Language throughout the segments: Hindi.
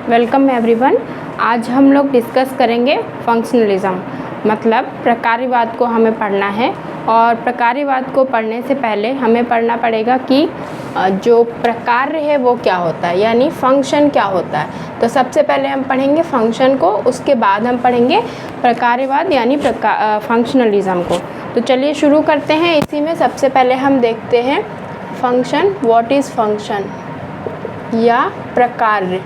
Welcome everyone. आज हम लोग डिस्कस करेंगे फंक्शनलिज्म, मतलब प्रकार्यवाद को हमें पढ़ना है। और प्रकार्यवाद को पढ़ने से पहले हमें पढ़ना पड़ेगा कि जो प्रकार्य है वो क्या होता है, यानी फंक्शन क्या होता है। तो सबसे पहले हम पढ़ेंगे फंक्शन को, उसके बाद हम पढ़ेंगे प्रकार्यवाद यानी फंक्शनलिज्म को। तो चलिए शुरू करते हैं। इसी में सबसे पहले हम देखते हैं फंक्शन। व्हाट इज़ फंक्शन या प्रकार्य।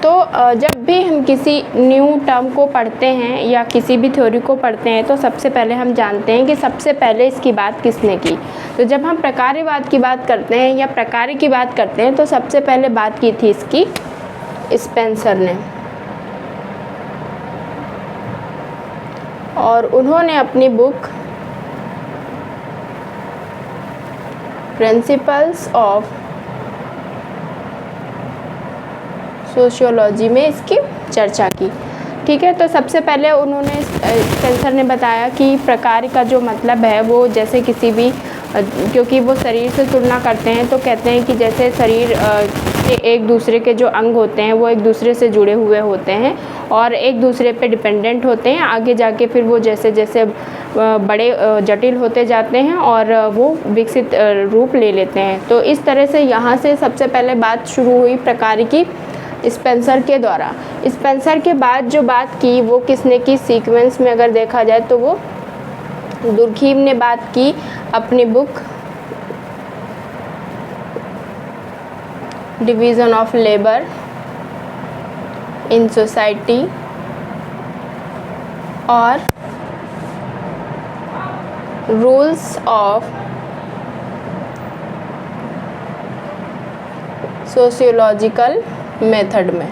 तो जब भी हम किसी न्यू टर्म को पढ़ते हैं या किसी भी थ्योरी को पढ़ते हैं तो सबसे पहले हम जानते हैं कि सबसे पहले इसकी बात किसने की। तो जब हम प्रकार्यवाद की बात करते हैं या प्रकार्य की बात करते हैं तो सबसे पहले बात की थी इसकी स्पेंसर ने, और उन्होंने अपनी बुक प्रिंसिपल्स ऑफ सोशियोलॉजी में इसकी चर्चा की। ठीक है, तो सबसे पहले उन्होंने स्पेंसर ने बताया कि प्रकार्य का जो मतलब है वो जैसे किसी भी, क्योंकि वो शरीर से तुलना करते हैं तो कहते हैं कि जैसे शरीर के एक दूसरे के जो अंग होते हैं वो एक दूसरे से जुड़े हुए होते हैं और एक दूसरे पे डिपेंडेंट होते हैं। आगे जाके फिर वो जैसे जैसे बड़े जटिल होते जाते हैं और वो विकसित रूप ले लेते हैं। तो इस तरह से यहाँ से सबसे पहले बात शुरू हुई प्रकार्य की स्पेंसर के द्वारा। स्पेंसर के बाद जो बात की वो किसने की, सीक्वेंस में अगर देखा जाए तो वो दुर्खीम ने बात की अपनी book division of labour in society और रूल्स ऑफ सोशियोलॉजिकल मेथड में।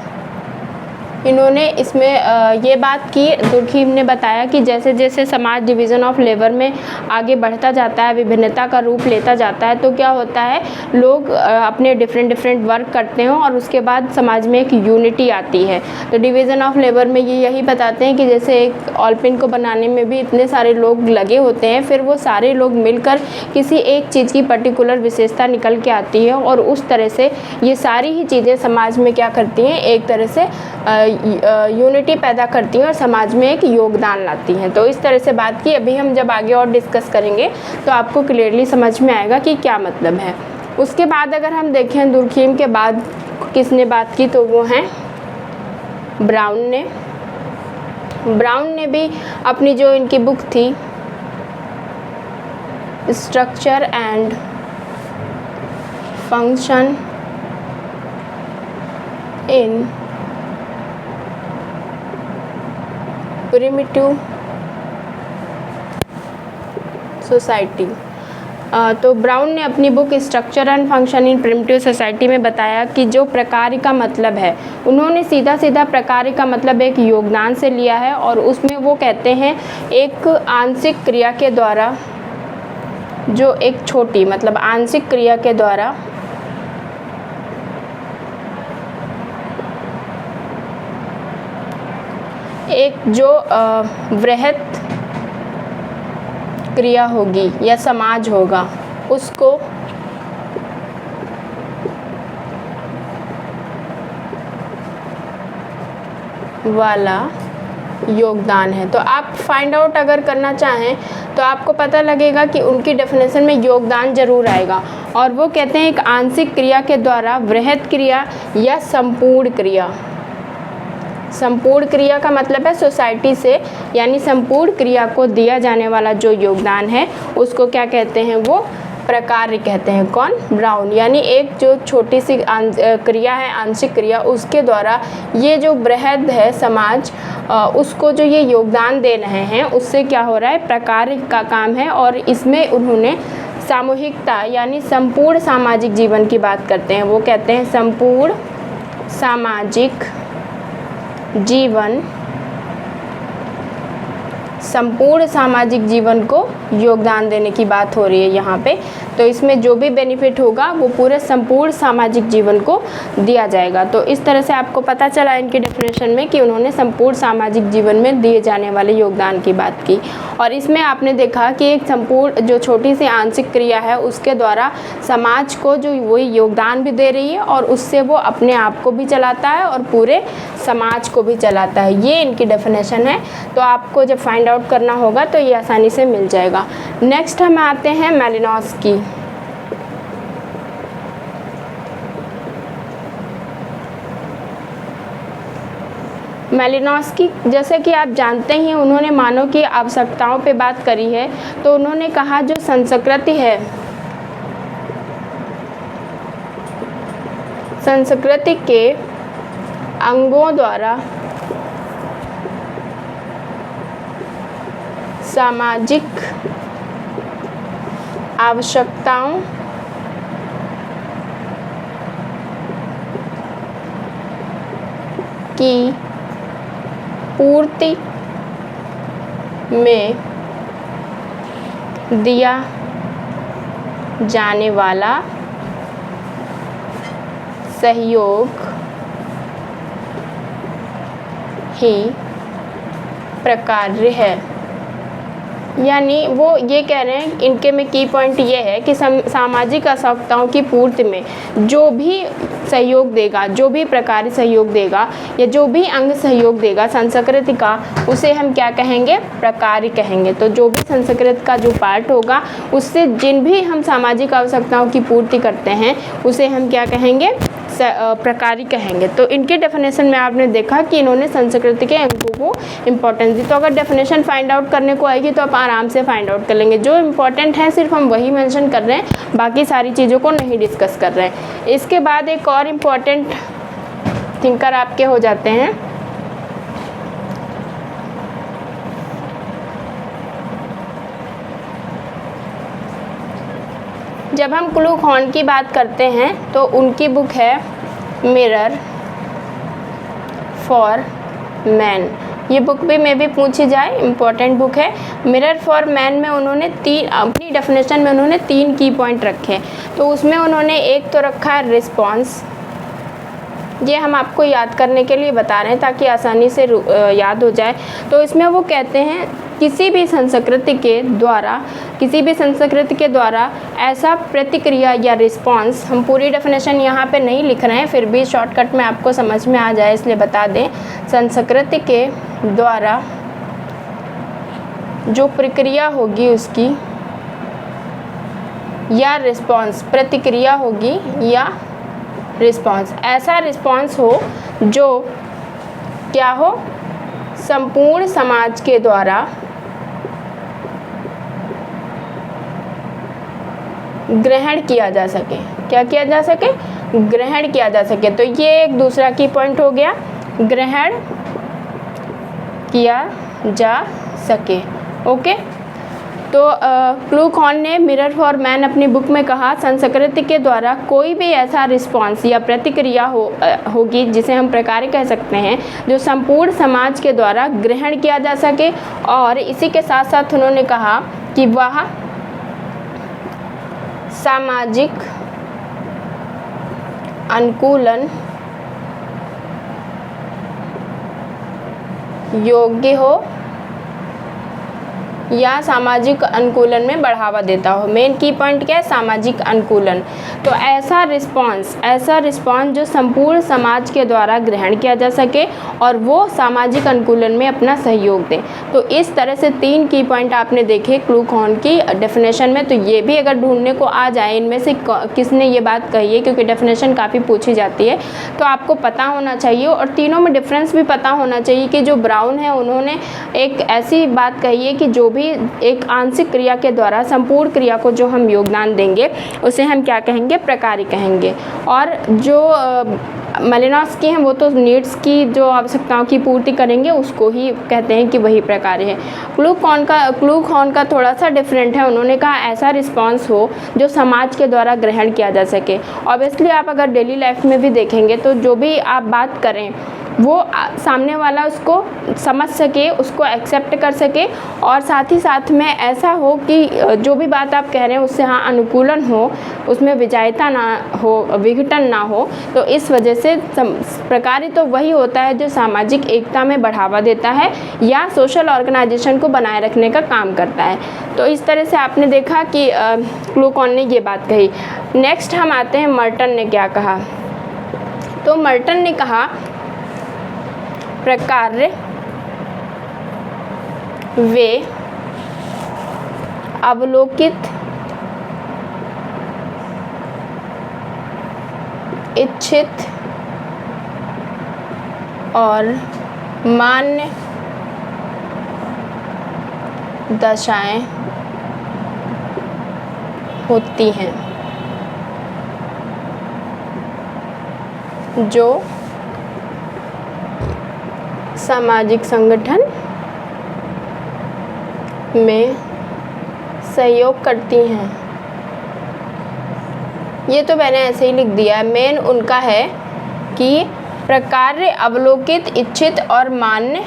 इन्होंने इसमें ये बात की, दुर्खीम ने बताया कि जैसे जैसे समाज डिवीज़न ऑफ लेबर में आगे बढ़ता जाता है, विभिन्नता का रूप लेता जाता है, तो क्या होता है, लोग अपने डिफरेंट वर्क करते हैं और उसके बाद समाज में एक यूनिटी आती है। तो डिवीज़न ऑफ लेबर में ये यही बताते हैं कि जैसे एक ऑलपिन को बनाने में भी इतने सारे लोग लगे होते हैं, फिर वो सारे लोग मिलकर किसी एक चीज़ की पर्टिकुलर विशेषता निकल के आती है और उस तरह से ये सारी ही चीज़ें समाज में क्या करती हैं, एक तरह से यूनिटी पैदा करती हैं और समाज में एक योगदान लाती हैं। तो इस तरह से बात की। अभी हम जब आगे और डिस्कस करेंगे तो आपको क्लियरली समझ में आएगा कि क्या मतलब है। उसके बाद अगर हम देखें दुर्खीम के बाद किसने बात की तो वो हैं ब्राउन ने। ब्राउन ने भी अपनी जो इनकी बुक थी structure and function in primitive society, तो ब्राउन ने अपनी book structure and function in primitive society में बताया कि जो प्रकार्य का मतलब है, उन्होंने सीधा सीधा प्रकार्य का मतलब एक योगदान से लिया है और उसमें वो कहते हैं एक आंशिक क्रिया के द्वारा, जो एक छोटी मतलब आंशिक क्रिया के द्वारा एक जो वृहत क्रिया होगी या समाज होगा उसको वाला योगदान है। तो आप फाइंड आउट अगर करना चाहें तो आपको पता लगेगा कि उनकी डेफिनेशन में योगदान जरूर आएगा और वो कहते हैं एक आंशिक क्रिया के द्वारा वृहत क्रिया या संपूर्ण क्रिया। संपूर्ण क्रिया का मतलब है सोसाइटी से, यानी संपूर्ण क्रिया को दिया जाने वाला जो योगदान है उसको क्या कहते हैं, वो प्रकार्य कहते हैं। कौन? ब्राउन। यानी एक जो छोटी सी क्रिया है, आंशिक क्रिया, उसके द्वारा ये जो बृहद है समाज, उसको जो ये योगदान दे रहे हैं उससे क्या हो रहा है, प्रकार्य का काम है। और इसमें उन्होंने सामूहिकता यानी संपूर्ण सामाजिक जीवन की बात करते हैं। वो कहते हैं संपूर्ण सामाजिक जीवन, संपूर्ण सामाजिक जीवन को योगदान देने की बात हो रही है यहाँ पे। तो इसमें जो भी बेनिफिट होगा वो पूरे संपूर्ण सामाजिक जीवन को दिया जाएगा। तो इस तरह से आपको पता चला इनकी डेफिनेशन में कि उन्होंने संपूर्ण सामाजिक जीवन में दिए जाने वाले योगदान की बात की। और इसमें आपने देखा कि एक संपूर्ण जो छोटी सी आंशिक क्रिया है उसके द्वारा समाज को जो वही योगदान भी दे रही है और उससे वो अपने आप को भी चलाता है और पूरे समाज को भी चलाता है। ये इनकी डेफिनेशन है। तो आपको जब फाइंड आउट करना होगा तो ये आसानी से मिल जाएगा। नेक्स्ट हम आते हैं मैलिनोव्स्की। मैलिनोव्स्की जैसे कि आप जानते ही उन्होंने मानव की आवश्यकताओं पे बात करी है। तो उन्होंने कहा जो संस्कृति है, संस्कृति के अंगों द्वारा सामाजिक आवश्यकताओं की पूर्ति में दिया जाने वाला सहयोग ही प्रकार्य है। यानी वो ये कह रहे हैं, इनके में की पॉइंट ये है कि सामाजिक आवश्यकताओं की पूर्ति में जो भी सहयोग देगा, जो भी प्रकार सहयोग देगा या जो भी अंग सहयोग देगा संस्कृति का, उसे हम क्या कहेंगे? प्रकार्य कहेंगे। तो जो भी संस्कृति का जो पार्ट होगा उससे जिन भी हम सामाजिक आवश्यकताओं की पूर्ति करते हैं उसे हम क्या कहेंगे? प्रकार्य कहेंगे। तो इनके डेफिनेशन में आपने देखा कि इन्होंने संस्कृति के अंगों को इम्पोर्टेंस दी। तो अगर डेफिनेशन फाइंड आउट करने को आएगी तो आप आराम से फाइंड आउट कर लेंगे। जो इम्पोर्टेंट है सिर्फ हम वही मेंशन कर रहे हैं, बाकी सारी चीज़ों को नहीं डिस्कस कर रहे हैं। इसके बाद एक और इम्पोर्टेंट थिंकर आपके हो जाते हैं जब हम क्लूक हॉर्न की बात करते हैं तो उनकी बुक है मिरर फॉर मैन। ये बुक भी में भी पूछी जाए, इम्पोर्टेंट बुक है। मिरर फॉर मैन में उन्होंने अपनी डेफिनेशन में उन्होंने 3 की पॉइंट रखे। तो उसमें उन्होंने एक तो रखा है रिस्पॉन्स। ये हम आपको याद करने के लिए बता रहे हैं ताकि आसानी से याद हो जाए। तो इसमें वो कहते हैं किसी भी संस्कृति के द्वारा ऐसा प्रतिक्रिया या रिस्पांस, हम पूरी डेफिनेशन यहाँ पे नहीं लिख रहे हैं, फिर भी शॉर्टकट में आपको समझ में आ जाए इसलिए बता दें। संस्कृति के द्वारा जो प्रक्रिया होगी उसकी या रिस्पांस, प्रतिक्रिया होगी या रिस्पांस, ऐसा रिस्पांस हो जो क्या हो? संपूर्ण समाज के द्वारा ग्रहण किया जा सके। क्या किया जा सके? ग्रहण किया जा सके। तो ये एक दूसरा की पॉइंट हो गया, ग्रहण किया जा सके। ओके। तो क्लूक हॉर्न ने मिरर फॉर मैन अपनी बुक में कहा संस्कृति के द्वारा कोई भी ऐसा रिस्पांस या प्रतिक्रिया होगी जिसे हम प्रकार कह सकते हैं जो संपूर्ण समाज के द्वारा ग्रहण किया जा सके। और इसी के साथ साथ उन्होंने कहा कि वह सामाजिक अनुकूलन योग्य हो या सामाजिक अनुकूलन में बढ़ावा देता हो। मेन की पॉइंट क्या है? सामाजिक अनुकूलन। तो ऐसा रिस्पांस जो संपूर्ण समाज के द्वारा ग्रहण किया जा सके और वो सामाजिक अनुकूलन में अपना सहयोग दें। तो इस तरह से 3 की पॉइंट आपने देखे क्लूक हॉर्न की डेफिनेशन में। तो ये भी अगर ढूंढने को आ जाए इनमें से किसने ये बात कही है, क्योंकि डेफिनेशन काफ़ी पूछी जाती है, तो आपको पता होना चाहिए। और तीनों में डिफरेंस भी पता होना चाहिए कि जो ब्राउन है उन्होंने एक ऐसी बात कही है कि जो भी एक आंशिक क्रिया के द्वारा संपूर्ण क्रिया को जो हम योगदान देंगे उसे हम क्या कहेंगे? प्रकार्य कहेंगे। और जो मैलिनोव्स्की हैं वो तो नीड्स की जो आवश्यकताओं की पूर्ति करेंगे उसको ही कहते हैं कि वही प्रकार्य है। क्लूक हॉर्न का थोड़ा सा डिफरेंट है। उन्होंने कहा ऐसा रिस्पांस हो जो समाज के द्वारा ग्रहण किया जा सके। ऑब्वियसली आप अगर डेली लाइफ में भी देखेंगे तो जो भी आप बात करें वो सामने वाला उसको समझ सके, उसको एक्सेप्ट कर सके, और साथ ही साथ में ऐसा हो कि जो भी बात आप कह रहे हैं उससे हाँ अनुकूलन हो, उसमें विजायता ना हो, विघटन ना हो। तो इस वजह से प्रकार्य तो वही होता है जो सामाजिक एकता में बढ़ावा देता है या सोशल ऑर्गेनाइजेशन को बनाए रखने का काम करता है। तो इस तरह से आपने देखा कि क्लूकॉन ने ये बात कही। नेक्स्ट हम आते हैं मर्टन ने क्या कहा। तो मर्टन ने कहा प्रकार्य वे अवलोकित, इच्छित और मान्य दशाएं होती हैं जो सामाजिक संगठन में सहयोग करती हैं। ये तो मैंने ऐसे ही लिख दिया है। मेन उनका है कि प्रकार्य अवलोकित, इच्छित और मान्य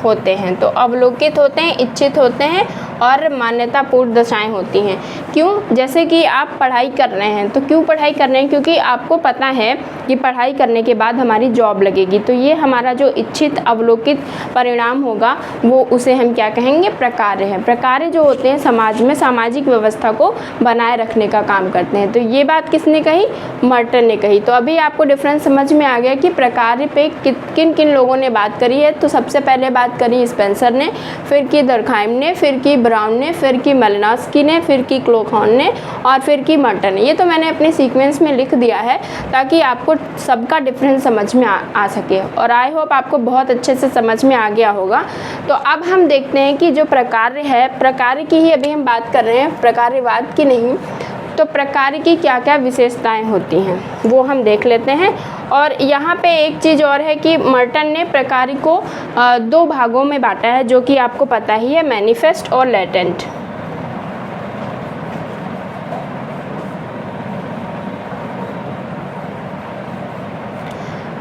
होते हैं। तो अवलोकित होते हैं, इच्छित होते हैं और मान्यतापूर्ण दशाएं होती हैं। क्यों? जैसे कि आप पढ़ाई कर रहे हैं, तो क्यों पढ़ाई कर रहे हैं? क्योंकि आपको पता है कि पढ़ाई करने के बाद हमारी जॉब लगेगी। तो ये हमारा जो इच्छित अवलोकित परिणाम होगा वो उसे हम क्या कहेंगे? प्रकार्य है। प्रकार्य जो होते हैं समाज में सामाजिक व्यवस्था को बनाए रखने का काम करते हैं। तो ये बात किसने कही? मर्टन ने कही। तो अभी आपको डिफरेंस समझ में आ गया कि प्रकार्य पे किन किन लोगों ने बात करी है। तो सबसे पहले बात करी स्पेंसर ने, फिर की दर्खाइम ने, फिर की ब्राउन ने, फिर की मेलिनोव्स्की ने, फिर की क्लूकॉन ने और फिर की मर्टन ने। ये तो मैंने अपने सीक्वेंस में लिख दिया है ताकि आपको सबका डिफरेंस समझ में आ सके, और आई होप आपको बहुत अच्छे से समझ में आ गया होगा। तो अब हम देखते हैं कि जो प्रकार्य है, प्रकार्य की ही अभी हम बात कर रहे हैं, प्रकार्यवाद की नहीं। तो प्रकार्य की क्या क्या विशेषताएं होती हैं वो हम देख लेते हैं। और यहाँ पे एक चीज़ और है कि मर्टन ने प्रकार्य को 2 भागों में बांटा है, जो कि आपको पता ही है, मैनिफेस्ट और लेटेंट।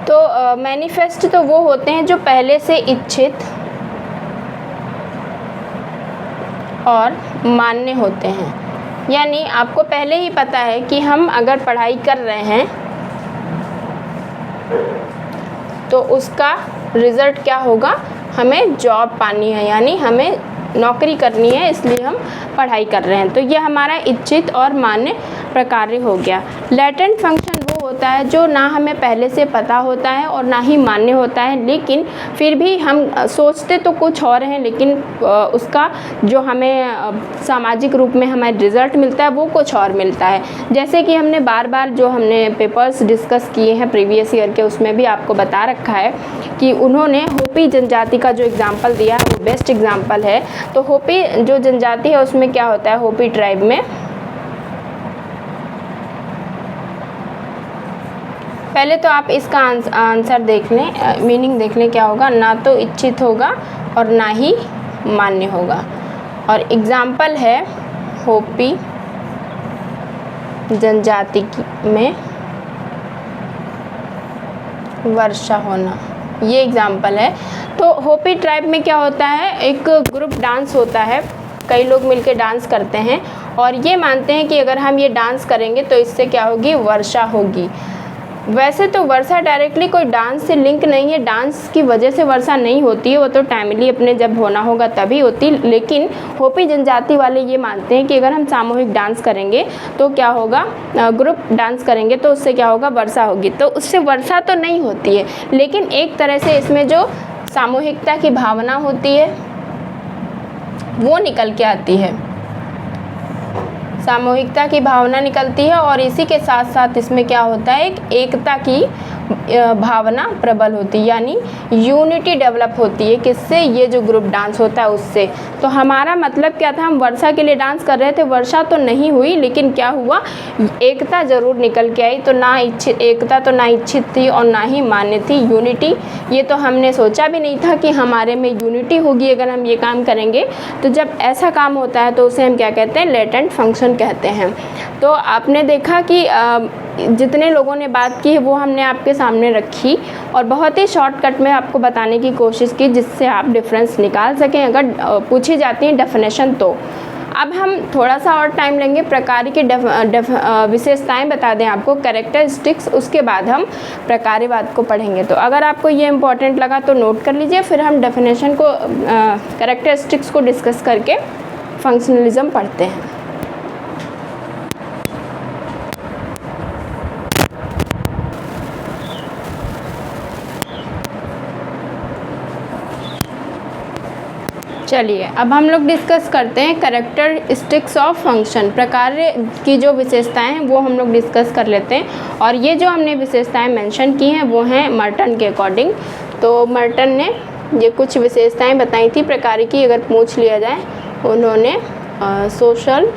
तो मैनिफेस्ट तो वो होते हैं जो पहले से इच्छित और मान्य होते हैं। यानी आपको पहले ही पता है कि हम अगर पढ़ाई कर रहे हैं तो उसका रिज़ल्ट क्या होगा? हमें जॉब पानी है, यानी हमें नौकरी करनी है, इसलिए हम पढ़ाई कर रहे हैं। तो ये हमारा इच्छित और मान्य प्रकार्य हो गया। लेटेंट फंक्शन वो होता है जो ना हमें पहले से पता होता है और ना ही मान्य होता है, लेकिन फिर भी हम सोचते तो कुछ और हैं, लेकिन उसका जो हमें सामाजिक रूप में हमें रिज़ल्ट मिलता है वो कुछ और मिलता है। जैसे कि हमने बार बार जो हमने पेपर्स डिस्कस किए हैं प्रीवियस ईयर के, उसमें भी आपको बता रखा है कि उन्होंने होपी जनजाति का जो एग्ज़ाम्पल दिया है वो बेस्ट एग्ज़ाम्पल है। तो होपी जो जनजाति है उसमें क्या होता है? होपी ट्राइब में पहले तो आप इसका आंसर देख लें, मीनिंग देख लें क्या होगा। ना तो इच्छित होगा और ना ही मान्य होगा। और एग्ज़ाम्पल है होपी जनजाति में वर्षा होना, ये एग्ज़ाम्पल है। तो होपी ट्राइब में क्या होता है? एक ग्रुप डांस होता है, कई लोग मिलकर डांस करते हैं और ये मानते हैं कि अगर हम ये डांस करेंगे तो इससे क्या होगी? वर्षा होगी। वैसे तो वर्षा डायरेक्टली कोई डांस से लिंक नहीं है, डांस की वजह से वर्षा नहीं होती है, वो तो टाइमली अपने जब होना होगा तभी होती। लेकिन होपी जनजाति वाले ये मानते हैं कि अगर हम सामूहिक डांस करेंगे तो क्या होगा? ग्रुप डांस करेंगे तो उससे क्या होगा? वर्षा होगी। तो उससे वर्षा तो नहीं होती है, लेकिन एक तरह से इसमें जो सामूहिकता की भावना होती है वो निकल के आती है, सामूहिकता की भावना निकलती है। और इसी के साथ साथ इसमें क्या होता है? एक एकता की भावना प्रबल होती है, यानी यूनिटी डेवलप होती है। किससे? ये जो ग्रुप डांस होता है उससे। तो हमारा मतलब क्या था? हम वर्षा के लिए डांस कर रहे थे, वर्षा तो नहीं हुई, लेकिन क्या हुआ? एकता ज़रूर निकल के आई। तो ना इच्छित एकता तो ना इच्छित थी और ना ही मान्य थी, यूनिटी। ये तो हमने सोचा भी नहीं था कि हमारे में यूनिटी होगी अगर हम ये काम करेंगे। तो जब ऐसा काम होता है तो उसे हम क्या कहते हैं? लेटेंट फंक्शन कहते हैं। तो आपने देखा कि जितने लोगों ने बात की है वो हमने आपके सामने रखी और बहुत ही शॉर्टकट में आपको बताने की कोशिश की जिससे आप डिफरेंस निकाल सकें अगर पूछी जाती है डेफिनेशन तो। अब हम थोड़ा सा और टाइम लेंगे, प्रकार की विशेषताएं बता दें आपको, कैरेक्टरिस्टिक्स, उसके बाद हम प्रकार्यवाद को पढ़ेंगे। तो अगर आपको ये इम्पोर्टेंट लगा तो नोट कर लीजिए, फिर हम डेफिनेशन को कैरेक्टरिस्टिक्स को डिस्कस करके फंक्शनलिज्म पढ़ते हैं। चलिए अब हम लोग डिस्कस करते हैं कैरेक्टरिस्टिक्स ऑफ फंक्शन, प्रकार की जो विशेषताएं हैं वो हम लोग डिस्कस कर लेते हैं। और ये जो हमने विशेषताएं मेंशन की हैं वो हैं मर्टन के अकॉर्डिंग। तो मर्टन ने ये कुछ विशेषताएं बताई थी प्रकार की, अगर पूछ लिया जाए। उन्होंने सोशल,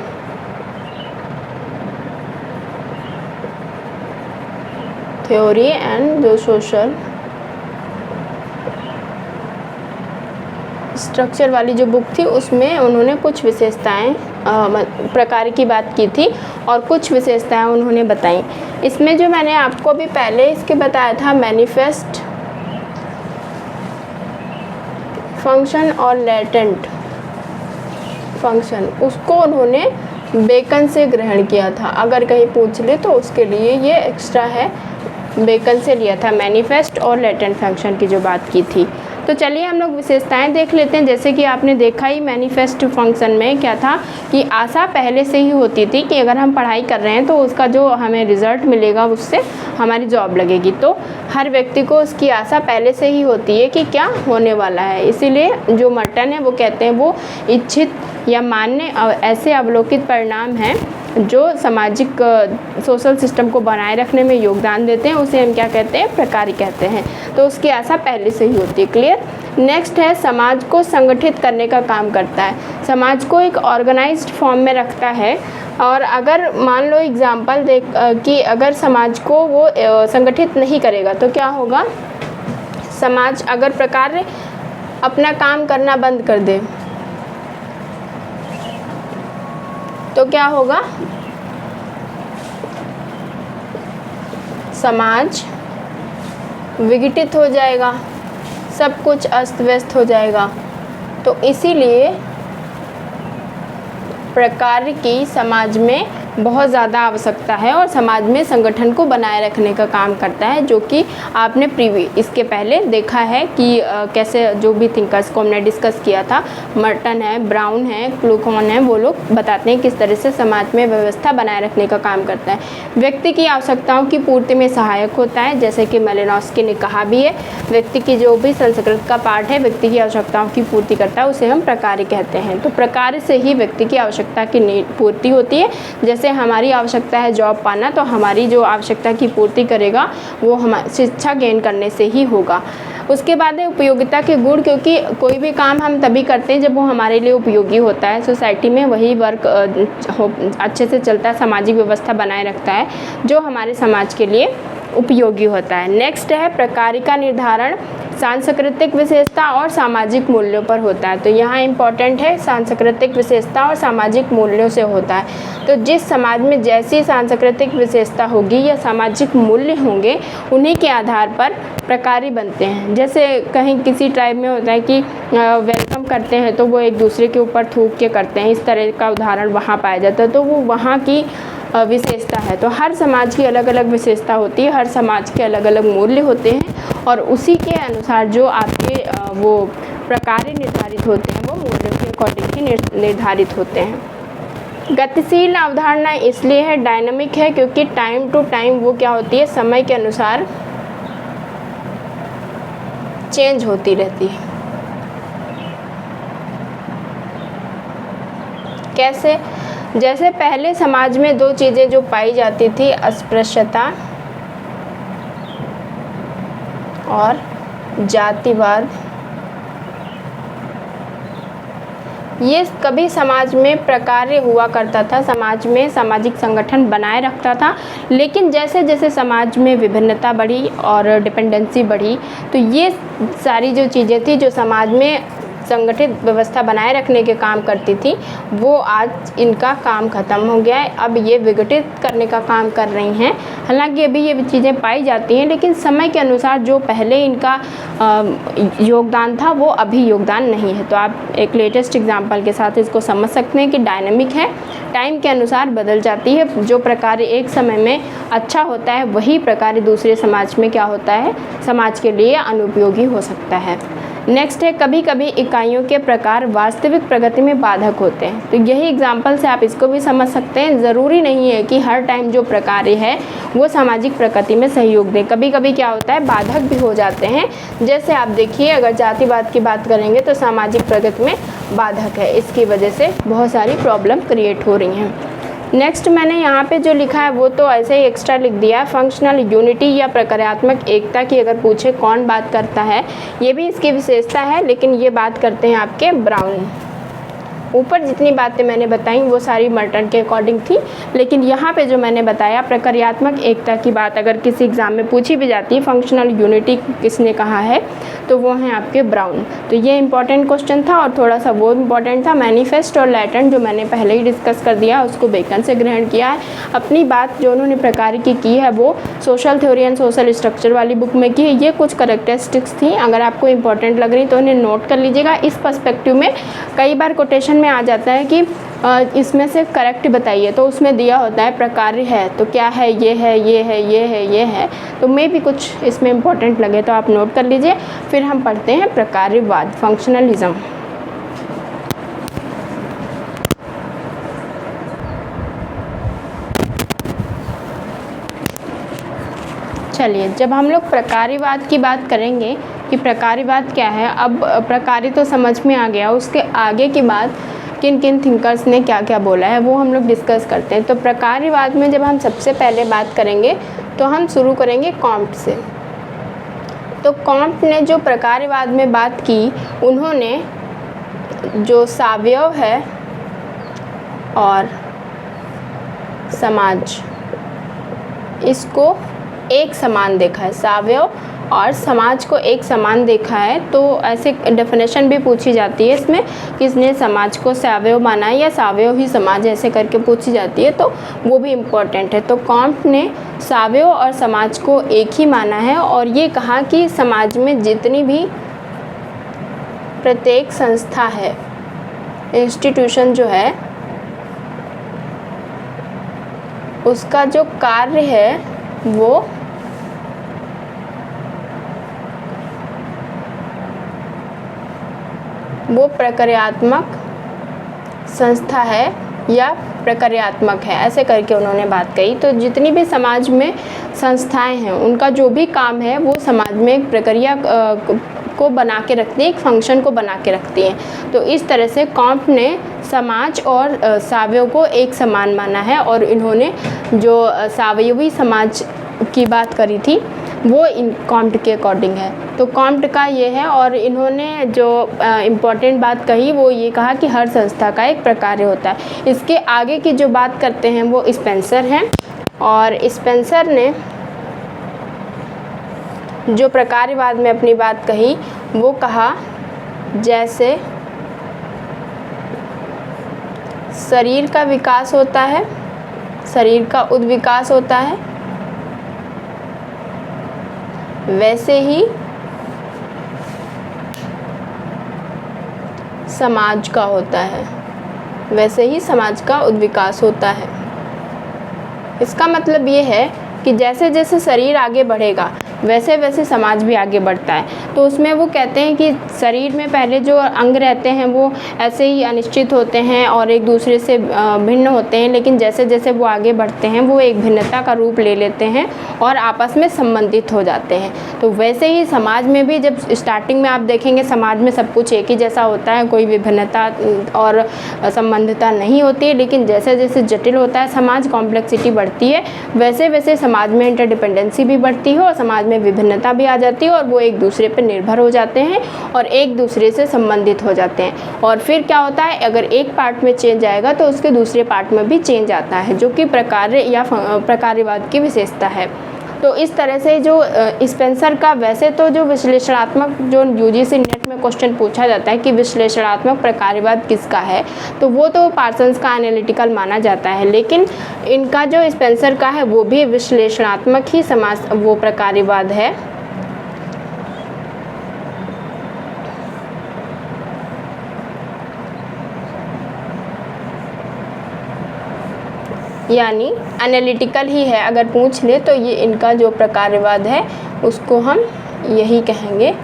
थ्योरी एंड जो सोशल स्ट्रक्चर वाली जो बुक थी उसमें उन्होंने कुछ विशेषताएं प्रकार की बात की थी और कुछ विशेषताएं उन्होंने बताई। इसमें जो मैंने आपको अभी पहले इसके बताया था मैनिफेस्ट फंक्शन और लेटेंट फंक्शन, उसको उन्होंने बेकन से ग्रहण किया था। अगर कहीं पूछ ले तो उसके लिए ये एक्स्ट्रा है, बेकन से लिया था मैनिफेस्ट और लेटेंट फंक्शन की जो बात की थी। तो चलिए हम लोग विशेषताएं देख लेते हैं। जैसे कि आपने देखा ही मैनिफेस्ट फंक्शन में क्या था कि आशा पहले से ही होती थी कि अगर हम पढ़ाई कर रहे हैं तो उसका जो हमें रिज़ल्ट मिलेगा उससे हमारी जॉब लगेगी। तो हर व्यक्ति को उसकी आशा पहले से ही होती है कि क्या होने वाला है। इसीलिए जो मर्टन है वो कहते हैं वो इच्छित या मान्य ऐसे अवलोकित परिणाम हैं जो सामाजिक सोशल सिस्टम को बनाए रखने में योगदान देते हैं, उसे हम क्या कहते हैं, प्रकार कहते हैं। तो उसकी आशा पहले से ही होती है। क्लियर। नेक्स्ट है समाज को संगठित करने का काम करता है, समाज को एक ऑर्गेनाइज्ड फॉर्म में रखता है। और अगर मान लो एग्जाम्पल देख कि अगर समाज को वो संगठित नहीं करेगा तो क्या होगा, समाज अगर प्रकार अपना काम करना बंद कर दे तो क्या होगा, समाज विघटित हो जाएगा, सब कुछ अस्त व्यस्त हो जाएगा। तो इसीलिए प्रकार की समाज में बहुत ज़्यादा आवश्यकता है और समाज में संगठन को बनाए रखने का काम करता है, जो कि आपने इसके पहले देखा है कि कैसे जो भी थिंकर्स को हमने डिस्कस किया था, मर्टन है, ब्राउन है, क्लूकॉन है, वो लोग बताते हैं किस तरह से समाज में व्यवस्था बनाए रखने का काम करता है। व्यक्ति की आवश्यकताओं की पूर्ति में सहायक होता है, जैसे कि मेलिनोव्स्की ने कहा भी है, व्यक्ति की जो भी संस्कृत का पार्ट है व्यक्ति की आवश्यकताओं की पूर्ति करता है, उसे हम प्रकार कहते हैं। तो प्रकार से ही व्यक्ति की आवश्यकता की पूर्ति होती है। जैसे हमारी आवश्यकता है जॉब पाना, तो हमारी जो आवश्यकता की पूर्ति करेगा वो हमारी शिक्षा गेन करने से ही होगा। उसके बाद है उपयोगिता के गुण, क्योंकि कोई भी काम हम तभी करते हैं जब वो हमारे लिए उपयोगी होता है, सोसाइटी में वही वर्क अच्छे से चलता है, सामाजिक व्यवस्था बनाए रखता है जो हमारे समाज के लिए उपयोगी होता है। नेक्स्ट है प्रकार का निर्धारण सांस्कृतिक विशेषता और सामाजिक मूल्यों पर होता है। तो यहाँ इम्पॉर्टेंट है सांस्कृतिक विशेषता और सामाजिक मूल्यों से होता है। तो जिस समाज में जैसी सांस्कृतिक विशेषता होगी या सामाजिक मूल्य होंगे उन्हीं के आधार पर प्रकार बनते हैं। जैसे कहीं किसी ट्राइब में होता है कि वेलकम करते हैं तो वो एक दूसरे के ऊपर थूक के करते हैं, इस तरह का उदाहरण वहाँ पाया जाता है। तो वो वहाँ की विशेषता है। तो हर समाज की अलग अलग विशेषता होती है, हर समाज के अलग अलग मूल्य होते हैं और उसी के अनुसार जो आपके वो प्रकार निर्धारित होते हैं वो मूल्यों के अकॉर्डिंग ही निर्धारित होते हैं। गतिशील अवधारणा इसलिए है, डायनामिक है, क्योंकि टाइम टू टाइम वो क्या होती है, समय के अनुसार चेंज होती रहती है। कैसे, जैसे पहले समाज में दो चीज़ें जो पाई जाती थी, अस्पृश्यता और जातिवाद, ये कभी समाज में प्रकार्य हुआ करता था, समाज में सामाजिक संगठन बनाए रखता था। लेकिन जैसे जैसे समाज में विभिन्नता बढ़ी और डिपेंडेंसी बढ़ी, तो ये सारी जो चीज़ें थी जो समाज में संगठित व्यवस्था बनाए रखने के काम करती थी, वो आज इनका काम ख़त्म हो गया है। अब ये विघटित करने का काम कर रही हैं। हालांकि अभी ये चीज़ें पाई जाती हैं, लेकिन समय के अनुसार जो पहले इनका योगदान था वो अभी योगदान नहीं है। तो आप एक लेटेस्ट एग्जाम्पल के साथ इसको समझ सकते हैं कि डायनेमिक है, टाइम के अनुसार बदल जाती है। जो प्रकार एक समय में अच्छा होता है वही प्रकार दूसरे समाज में क्या होता है, समाज के लिए अनुपयोगी हो सकता है। नेक्स्ट है, कभी कभी इकाइयों के प्रकार वास्तविक प्रगति में बाधक होते हैं। तो यही एग्जाम्पल से आप इसको भी समझ सकते हैं। ज़रूरी नहीं है कि हर टाइम जो प्रकार्य है वो सामाजिक प्रगति में सहयोग दें, कभी कभी क्या होता है बाधक भी हो जाते हैं। जैसे आप देखिए, अगर जातिवाद की बात करेंगे तो सामाजिक प्रगति में बाधक है, इसकी वजह से बहुत सारी प्रॉब्लम क्रिएट हो रही हैं। नेक्स्ट मैंने यहाँ पे जो लिखा है वो तो ऐसे ही एक्स्ट्रा लिख दिया है। फंक्शनल यूनिटी या प्रक्रियात्मक एकता की अगर पूछे कौन बात करता है, ये भी इसकी विशेषता है, लेकिन ये बात करते हैं आपके ब्राउन। ऊपर जितनी बातें मैंने बताई वो सारी मर्टन के अकॉर्डिंग थी, लेकिन यहाँ पे जो मैंने बताया प्रक्रियात्मक एकता की बात अगर किसी एग्ज़ाम में पूछी भी जाती है, फंक्शनल यूनिटी किसने कहा है, तो वो हैं आपके ब्राउन। तो ये इंपॉर्टेंट क्वेश्चन था और थोड़ा सा वो इम्पॉर्टेंट था। मैनिफेस्ट और लैटेंट जो मैंने पहले ही डिस्कस कर दिया, उसको बेकन से ग्रहण किया है। अपनी बात जो उन्होंने प्रकार की है वो social theory and social structure वाली बुक में की है। ये कुछ करेक्टरिस्टिक्स थी, अगर आपको इंपॉर्टेंट लग रही तो उन्हें नोट कर लीजिएगा। इस पर्सपेक्टिव में कई बार कोटेशन में आ जाता है कि इसमें से करेक्ट बताइए, तो उसमें दिया होता है प्रकार्य है तो क्या है, ये है, ये है, ये है, ये है, तो मे भी कुछ इसमें इम्पोर्टेंट लगे तो आप नोट कर लीजिए। फिर हम पढ़ते हैं प्रकार्यवाद, फंक्शनलिज्म। चलिए, जब हम लोग प्रकार्यवाद की बात करेंगे कि प्रकार्यवाद क्या है, अब प्रकार्य तो समझ में आ गया, उसके आगे की बात किन किन थिंकर्स ने क्या क्या बोला है वो हम लोग डिस्कस करते हैं। तो प्रकार्यवाद में जब हम सबसे पहले बात करेंगे तो हम शुरू करेंगे कॉम्ट से। तो कॉम्ट ने जो प्रकार्यवाद में बात की, उन्होंने जो सावयव है और समाज, इसको एक समान देखा है, सावयव और समाज को एक समान देखा है। तो ऐसे डेफिनेशन भी पूछी जाती है इसमें, किसने समाज को सावयव माना है या सावयव ही समाज, ऐसे करके पूछी जाती है, तो वो भी इम्पोर्टेंट है। तो कॉम्ट ने सावयव और समाज को एक ही माना है और ये कहा कि समाज में जितनी भी प्रत्येक संस्था है, इंस्टीट्यूशन जो है, उसका जो कार्य है वो प्रक्रियात्मक संस्था है या प्रक्रियात्मक है, ऐसे करके उन्होंने बात कही। तो जितनी भी समाज में संस्थाएं हैं उनका जो भी काम है वो समाज में एक प्रक्रिया को बना के रखती है, एक फंक्शन को बना के रखती हैं। तो इस तरह से कॉम्ट ने समाज और सावयव को एक समान माना है और इन्होंने जो सावयवी समाज की बात करी थी वो इन कॉम्ट के अकॉर्डिंग है। तो कॉम्ट का ये है और इन्होंने जो इम्पॉर्टेंट बात कही वो ये कहा कि हर संस्था का एक प्रकार्य होता है। इसके आगे की जो बात करते हैं वो स्पेंसर हैं और स्पेंसर ने जो प्रकार्यवाद में अपनी बात कही वो कहा, जैसे शरीर का विकास होता है, शरीर का उद्विकास होता है, वैसे ही समाज का होता है, वैसे ही समाज का उद्विकास होता है। इसका मतलब ये है कि जैसे जैसे शरीर आगे बढ़ेगा वैसे वैसे समाज भी आगे बढ़ता है। तो उसमें वो कहते हैं कि शरीर में पहले जो अंग रहते हैं वो ऐसे ही अनिश्चित होते हैं और एक दूसरे से भिन्न होते हैं, लेकिन जैसे जैसे वो आगे बढ़ते हैं वो एक भिन्नता का रूप ले लेते हैं और आपस में संबंधित हो जाते हैं। तो वैसे ही समाज में भी जब स्टार्टिंग में आप देखेंगे समाज में सब कुछ एक ही जैसा होता है, कोई विभिन्नता और संबंधितता नहीं होती है, लेकिन जैसे जैसे जटिल होता है समाज, कॉम्प्लेक्सिटी बढ़ती है, वैसे वैसे समाज में इंटरडिपेंडेंसी भी बढ़ती है और समाज में विभिन्नता भी आ जाती है और वो एक दूसरे पर निर्भर हो जाते हैं और एक दूसरे से संबंधित हो जाते हैं। और फिर क्या होता है, अगर एक पार्ट में चेंज आएगा तो उसके दूसरे पार्ट में भी चेंज आता है, जो कि प्रकार्य या प्रकार्यवाद की विशेषता है। तो इस तरह से जो स्पेंसर का, वैसे तो जो विश्लेषणात्मक जो यूजीसी नेट में क्वेश्चन पूछा जाता है कि विश्लेषणात्मक प्रकार्यवाद किसका है, तो वो तो पार्सन्स का एनालिटिकल माना जाता है, लेकिन इनका जो स्पेंसर का है वो भी विश्लेषणात्मक ही समाज वो प्रकार्यवाद है। यानी एनालिटिकल ही है, अगर पूछ ले तो ये इनका जो प्रकार्यवाद है उसको हम यही कहेंगे।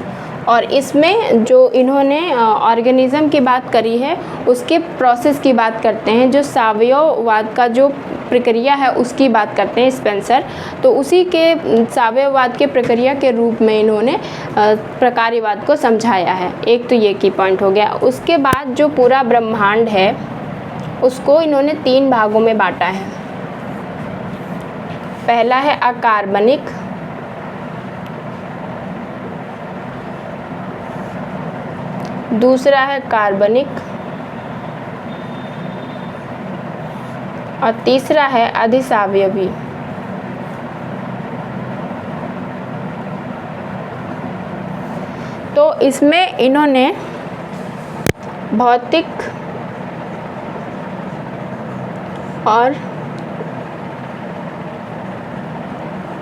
और इसमें जो इन्होंने ऑर्गेनिज्म की बात करी है उसके प्रोसेस की बात करते हैं, जो सावयववाद का जो प्रक्रिया है उसकी बात करते हैं स्पेंसर। तो उसी के सावयववाद के प्रक्रिया के रूप में इन्होंने प्रकार्यवाद को समझाया है। एक तो ये की पॉइंट हो गया। उसके बाद जो पूरा ब्रह्मांड है उसको इन्होंने 3 भागों में बांटा है। पहला है अकार्बनिक, दूसरा है कार्बनिक और तीसरा है अधिसावयवी। तो इसमें इन्होंने भौतिक और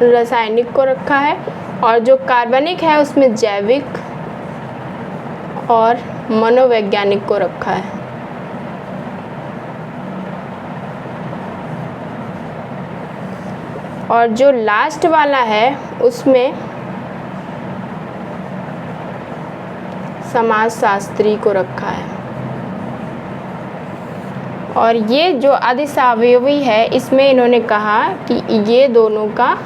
रासायनिक को रखा है, और जो कार्बनिक है उसमें जैविक और मनोवैज्ञानिक को रखा है। और जो लास्ट वाला है उसमें समाजशास्त्री को रखा है। और ये जो अधिसावयवी है इसमें इन्होंने कहा कि ये दोनों का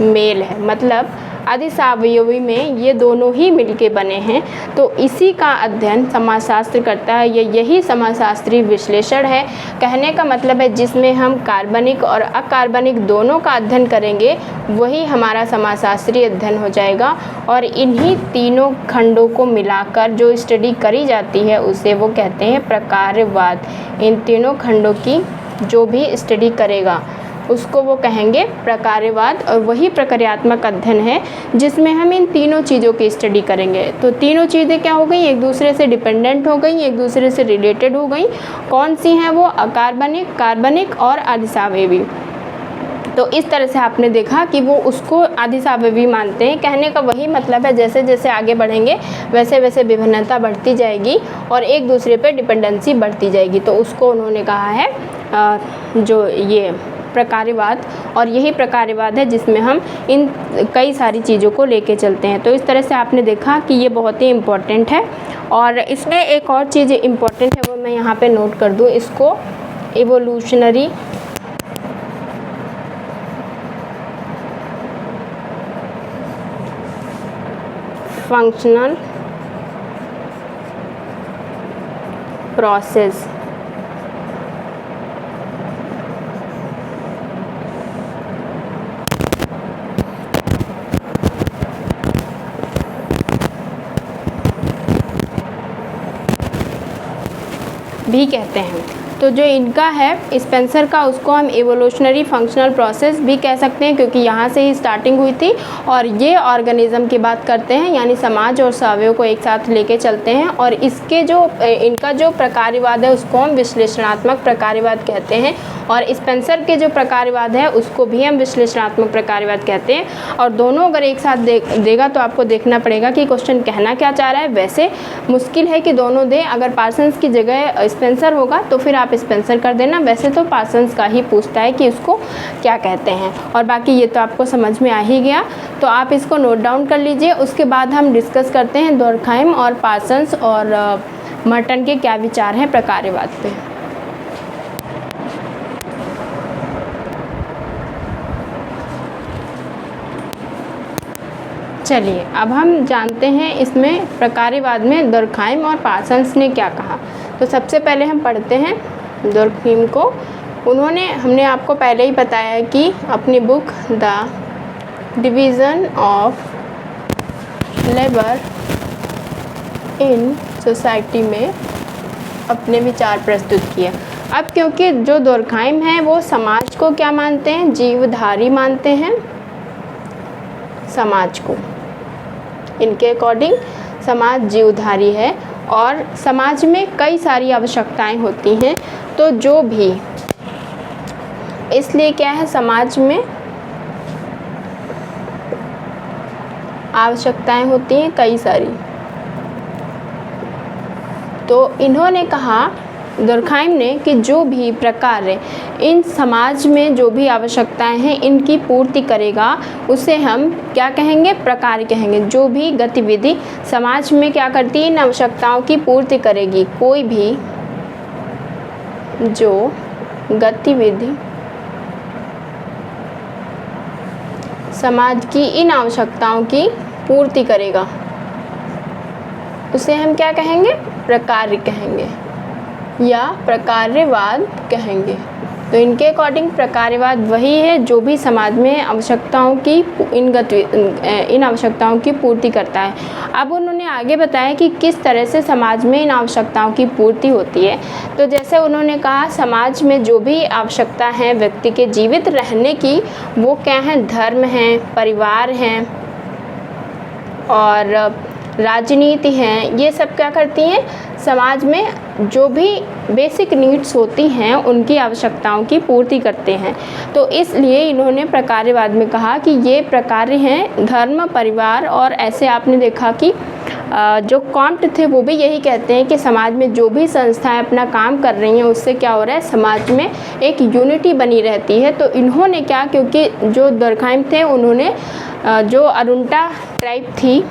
मेल है, मतलब अधिसावयवी में ये दोनों ही मिलके बने हैं। तो इसी का अध्ययन समाजशास्त्र करता है। यही समाजशास्त्री विश्लेषण है। कहने का मतलब है जिसमें हम कार्बनिक और अकार्बनिक दोनों का अध्ययन करेंगे वही हमारा समाजशास्त्री अध्ययन हो जाएगा। और इन्हीं तीनों खंडों को मिलाकर जो स्टडी करी जाती है उसे वो कहते हैं प्रकार्यवाद। इन तीनों खंडों की जो भी स्टडी करेगा उसको वो कहेंगे प्रकार्यवाद। और वही प्रक्रियात्मक अध्ययन है जिसमें हम इन तीनों चीज़ों की स्टडी करेंगे। तो तीनों चीज़ें क्या हो गई, एक दूसरे से डिपेंडेंट हो गई, एक दूसरे से रिलेटेड हो गई। कौन सी हैं वो, अकार्बनिक, कार्बनिक और अधिसावयवी। तो इस तरह से आपने देखा कि वो उसको अधिसावयवी मानते हैं। कहने का वही मतलब है जैसे जैसे आगे बढ़ेंगे वैसे वैसे विभिन्नता बढ़ती जाएगी और एक दूसरे पे डिपेंडेंसी बढ़ती जाएगी। तो उसको उन्होंने कहा है जो ये प्रकार्यवाद। और यही प्रकार्यवाद है जिसमें हम इन कई सारी चीज़ों को लेके चलते हैं। तो इस तरह से आपने देखा कि ये बहुत ही इम्पोर्टेंट है। और इसमें एक और चीज़ इम्पोर्टेंट है वो मैं यहाँ पे नोट कर दूँ, इसको इवोल्यूशनरी फंक्शनल प्रोसेस। भी कहते हैं। तो जो इनका है स्पेंसर का उसको हम इवोल्यूशनरी फंक्शनल प्रोसेस भी कह सकते हैं क्योंकि यहाँ से ही स्टार्टिंग हुई थी। और ये ऑर्गेनिज्म की बात करते हैं यानी समाज और सावयव को एक साथ लेके चलते हैं। और इसके जो इनका जो प्रकार्यवाद है उसको हम विश्लेषणात्मक प्रकार्यवाद कहते हैं। और स्पेंसर के जो प्रकार्यवाद है उसको भी हम विश्लेषणात्मक प्रकार्यवाद कहते हैं। और दोनों अगर एक साथ देगा तो आपको देखना पड़ेगा कि क्वेश्चन कहना क्या चाह रहा है। वैसे मुश्किल है कि दोनों दे, अगर पार्सन्स की जगह स्पेंसर होगा तो फिर आप स्पेंसर कर देना। वैसे तो पार्सन्स का ही पूछता है कि उसको क्या कहते हैं। और बाकी ये तो आपको समझ में आ ही गया, तो आप इसको नोट डाउन कर लीजिए। उसके बाद हम डिस्कस करते हैं डोर्कहाइम और पार्सन्स और मर्टन के क्या विचार हैं प्रकार्यवाद पे। चलिए अब हम जानते हैं इसमें प्रकार्यवाद में डोर्कहाइम और पार्सन्स ने क्या कहा। तो सबसे पहले हम पढ़ते हैं डोर्कहाइम को। हमने आपको पहले ही बताया कि अपनी book the division of labour in society में अपने विचार प्रस्तुत किए। अब क्योंकि जो डोर्कहाइम है वो समाज को क्या मानते हैं, जीवधारी मानते हैं। समाज को। इनके अकॉर्डिंग समाज जीवधारी है और समाज में कई सारी आवश्यकताएं होती हैं। तो जो भी, इसलिए क्या है, समाज में आवश्यकताएं होती हैं कई सारी। तो इन्होंने कहा, दुर्कहाइम ने, कि जो भी प्रकार्य इन समाज में जो भी आवश्यकताएं हैं इनकी पूर्ति करेगा उसे हम क्या कहेंगे, प्रकार्य कहेंगे। जो भी गतिविधि समाज में क्या करती है, इन आवश्यकताओं की पूर्ति करेगी। कोई भी जो गतिविधि समाज की इन आवश्यकताओं की पूर्ति करेगा उसे हम क्या कहेंगे, प्रकार्य कहेंगे या प्रकार्यवाद कहेंगे। तो इनके अकॉर्डिंग प्रकार्यवाद वही है जो भी समाज में आवश्यकताओं की इन आवश्यकताओं की पूर्ति करता है। अब उन्होंने आगे बताया कि किस तरह से समाज में इन आवश्यकताओं की पूर्ति होती है। तो जैसे उन्होंने कहा, समाज में जो भी आवश्यकता है व्यक्ति के जीवित रहने की, वो क्या है, धर्म है, परिवार हैं और राजनीति हैं। ये सब क्या करती हैं, समाज में जो भी बेसिक नीड्स होती हैं उनकी आवश्यकताओं की पूर्ति करते हैं। तो इसलिए इन्होंने प्रकार्यवाद में कहा कि ये प्रकार्य हैं धर्म, परिवार और ऐसे। आपने देखा कि जो कॉम्ट थे वो भी यही कहते हैं कि समाज में जो भी संस्थाएं अपना काम कर रही हैं उससे क्या हो रहा है, समाज में एक यूनिटी बनी रहती है। तो इन्होंने क्या, क्योंकि जो दुर्कहाइम थे उन्होंने जो अरुंटा ट्राइब थी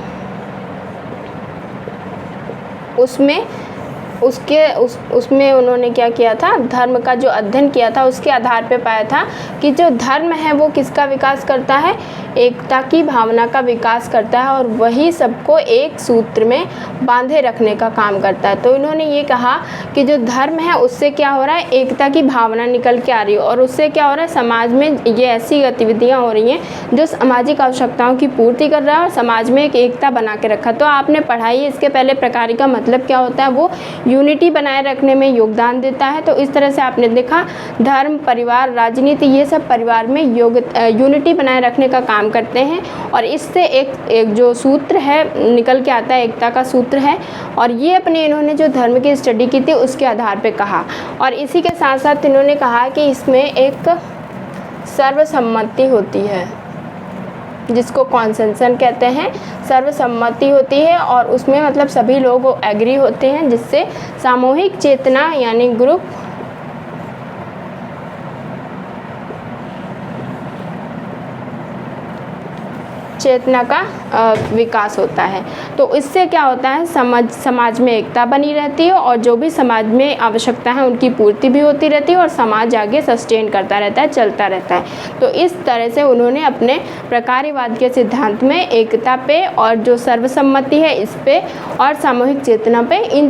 उसमें उन्होंने क्या किया था, धर्म का जो अध्ययन किया था उसके आधार पे पाया था कि जो धर्म है वो किसका विकास करता है, एकता की भावना का विकास करता है और वही सबको एक सूत्र में बांधे रखने का काम करता है। तो इन्होंने ये कहा कि जो धर्म है उससे क्या हो रहा है, एकता की भावना निकल के आ रही है और उससे क्या हो रहा है, समाज में ये ऐसी गतिविधियाँ हो रही हैं जो सामाजिक आवश्यकताओं की पूर्ति कर रहा है और समाज में एक एकता बना के रखा। तो आपने पढ़ाई इसके पहले, प्रकार्य का मतलब क्या होता है, वो यूनिटी बनाए रखने में योगदान देता है। तो इस तरह से आपने देखा, धर्म, परिवार, राजनीति, ये सब परिवार में यूनिटी बनाए रखने का काम करते हैं और इससे एक जो सूत्र है निकल के आता है, एकता का सूत्र है। और ये अपने इन्होंने जो धर्म की स्टडी की थी उसके आधार पे कहा। और इसी के साथ साथ इन्होंने कहा कि इसमें एक सर्वसम्मति होती है जिसको कॉन्सेंसस कहते हैं। सर्वसम्मति होती है और उसमें मतलब सभी लोग एग्री होते हैं, जिससे सामूहिक चेतना यानी ग्रुप चेतना का विकास होता है। तो इससे क्या होता है, समाज में एकता बनी रहती है और जो भी समाज में आवश्यकता है उनकी पूर्ति भी होती रहती है और समाज आगे सस्टेन करता रहता है, चलता रहता है। तो इस तरह से उन्होंने अपने प्रकार्यवाद के सिद्धांत में एकता पे और जो सर्वसम्मति है इस पे और सामूहिक चेतना पे, इन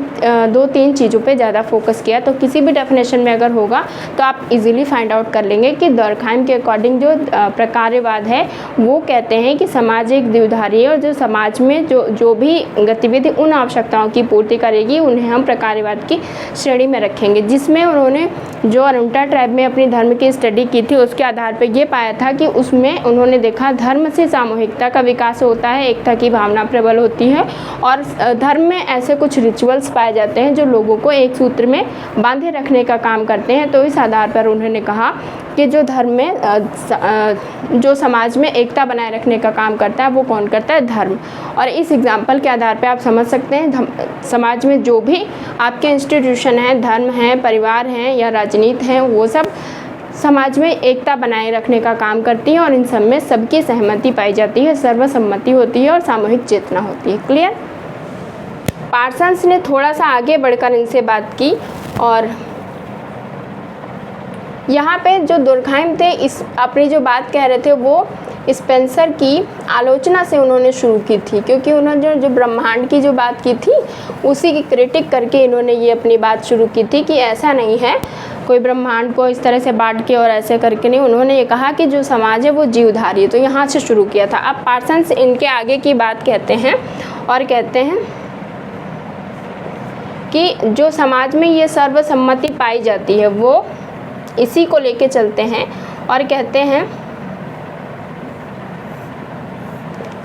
2-3 चीज़ों पे ज़्यादा फोकस किया। तो किसी भी डेफिनेशन में अगर होगा तो आप इजीली फाइंड आउट कर लेंगे कि दुर्कहाइम के अकॉर्डिंग जो प्रकार्यवाद है वो कहते हैं कि समाज एक द्विधारी है और जो समाज में जो भी गतिविधि उन आवश्यकताओं की पूर्ति करेगी उन्हें हम प्रकार्यवाद की श्रेणी में रखेंगे। जिसमें उन्होंने जो अरुंटा ट्राइब में अपनी धर्म की स्टडी की थी उसके आधार पर ये पाया था कि उसमें उन्होंने देखा धर्म से सामूहिकता का विकास होता है, एकता की भावना प्रबल होती है और धर्म में ऐसे कुछ रिचुअल्स पाए जाते हैं जो लोगों को एक सूत्र में बांधे रखने का काम करते हैं। तो इस आधार पर उन्होंने कहा कि जो धर्म में जो समाज में एकता बनाए रखने का काम करता है वो कौन करता है, धर्म। और इस एग्जाम्पल के आधार पे आप समझ सकते हैं समाज में जो भी आपके इंस्टीट्यूशन हैं, धर्म हैं, परिवार हैं या राजनीति हैं, वो सब समाज में एकता बनाए रखने का काम करती है और इन सब में सबकी सहमति पाई जाती है, सर्वसम्मति होती है और सामूहिक चेतना होती है। क्लियर। पार्सन्स ने थोड़ा सा आगे बढ़कर इनसे बात की और यहाँ पे जो दुर्कहाइम थे इस अपनी जो बात कह रहे थे वो स्पेंसर की आलोचना से उन्होंने शुरू की थी, क्योंकि उन्होंने जो ब्रह्मांड की जो बात की थी उसी की क्रिटिक करके इन्होंने ये अपनी बात शुरू की थी कि ऐसा नहीं है, कोई ब्रह्मांड को इस तरह से बांट के और ऐसे करके नहीं। उन्होंने ये कहा कि जो समाज है वो जीवधारी है। तो यहाँ से शुरू किया था। अब पार्सन्स इनके आगे की बात कहते हैं और कहते हैं कि जो समाज में ये सर्वसम्मति पाई जाती है वो इसी को लेके चलते हैं और कहते हैं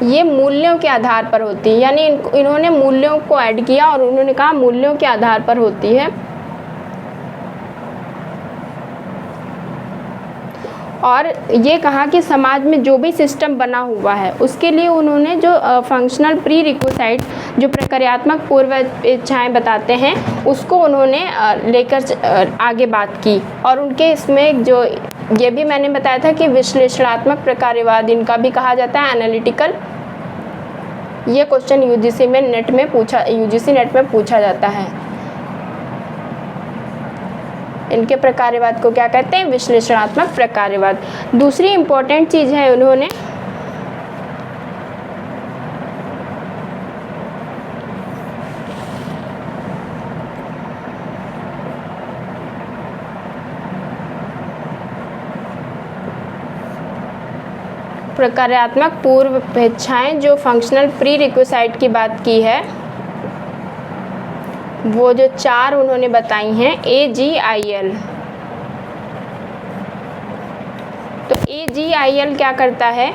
ये मूल्यों के आधार पर होती है, यानी इन्होंने मूल्यों को ऐड किया और उन्होंने कहा मूल्यों के आधार पर होती है। और ये कहा कि समाज में जो भी सिस्टम बना हुआ है उसके लिए उन्होंने जो फंक्शनल प्री रिक्विसाइट जो प्रक्रियात्मक पूर्व इच्छाएँ बताते हैं उसको उन्होंने लेकर आगे बात की। और उनके इसमें जो ये भी मैंने बताया था कि विश्लेषणात्मक प्रकार्यवाद इनका भी कहा जाता है, एनालिटिकल। ये क्वेश्चन यूजीसी नेट में पूछा जाता है। इनके प्रकार्यवाद को क्या कहते हैं? विश्लेषणात्मक प्रकार्यवाद। दूसरी इम्पोर्टेंट चीज़ है उन्होंने प्रकार्यात्मक पूर्व अपेक्षाएं जो फंक्शनल प्री रिक्विसाइट की बात की है, वो जो 4 उन्होंने बताई हैं AGIL। तो AGIL क्या करता है?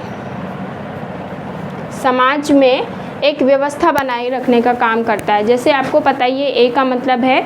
समाज में एक व्यवस्था बनाए रखने का काम करता है। जैसे आपको पता ही है, A का मतलब है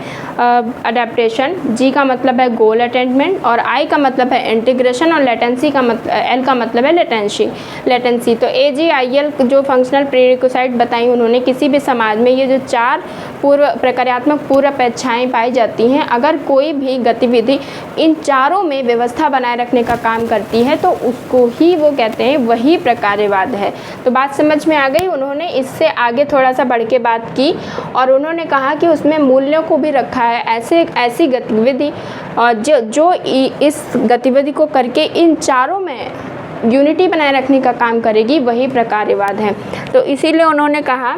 अडेप्टेशन, G का मतलब है गोल अटेनमेंट और I का मतलब है इंटीग्रेशन और लेटेंसी का L का मतलब है लेटेंसी। तो AGIL जो फंक्शनल प्रीरिक्विसाइट बताई उन्होंने, किसी भी समाज में ये जो 4 प्रक्रियात्मक पूर्व अपेक्षाएँ पाई जाती हैं, अगर कोई भी गतिविधि इन चारों में व्यवस्था बनाए रखने का काम करती है तो उसको ही वो कहते हैं, वही प्रकार्यवाद है। तो बात समझ में आ गई। उन्होंने इससे आगे थोड़ा सा बढ़ के बात की और उन्होंने कहा कि उसमें मूल्यों को भी रखा है। ऐसी गतिविधि जो इस गतिविधि को करके इन चारों में यूनिटी बनाए रखने का काम करेगी, वही प्रकार्यवाद है। तो इसीलिए उन्होंने कहा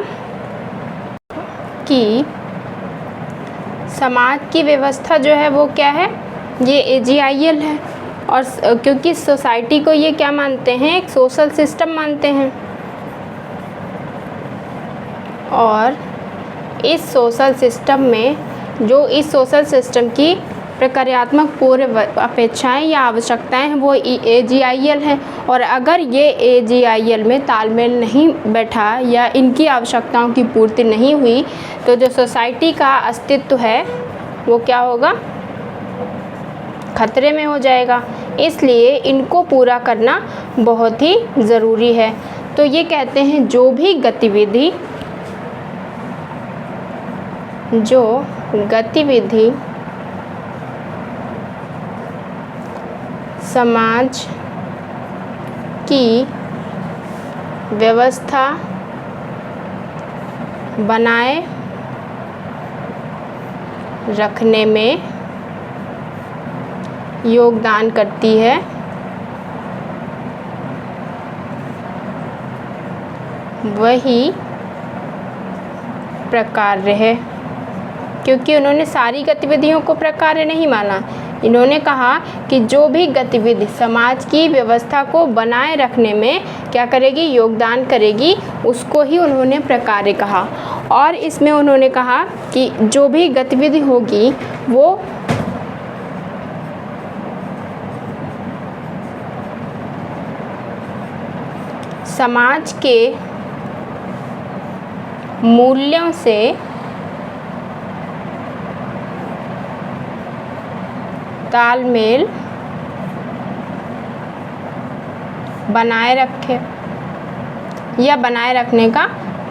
कि समाज की व्यवस्था जो है वो क्या है? ये AGIL है। और क्योंकि सोसाइटी को ये क्या मानते हैं? एक सोशल सिस्टम मानते हैं। और इस सोशल सिस्टम में जो इस सोशल सिस्टम की प्रक्रियात्मक पूर्व अपेक्षाएं या आवश्यकताएं हैं वो AGIL है। और अगर ये AGIL में तालमेल नहीं बैठा या इनकी आवश्यकताओं की पूर्ति नहीं हुई तो जो सोसाइटी का अस्तित्व है वो क्या होगा? खतरे में हो जाएगा। इसलिए इनको पूरा करना बहुत ही ज़रूरी है। तो ये कहते हैं जो गतिविधि समाज की व्यवस्था बनाए रखने में योगदान करती है, वही प्रकार्य है। क्योंकि उन्होंने सारी गतिविधियों को प्रकार्य नहीं माना। इन्होंने कहा कि जो भी गतिविधि समाज की व्यवस्था को बनाए रखने में क्या करेगी? योगदान करेगी, उसको ही उन्होंने प्रकार्य कहा। और इसमें उन्होंने कहा कि जो भी गतिविधि होगी वो समाज के मूल्यों से तालमेल बनाए रखे या बनाए रखने का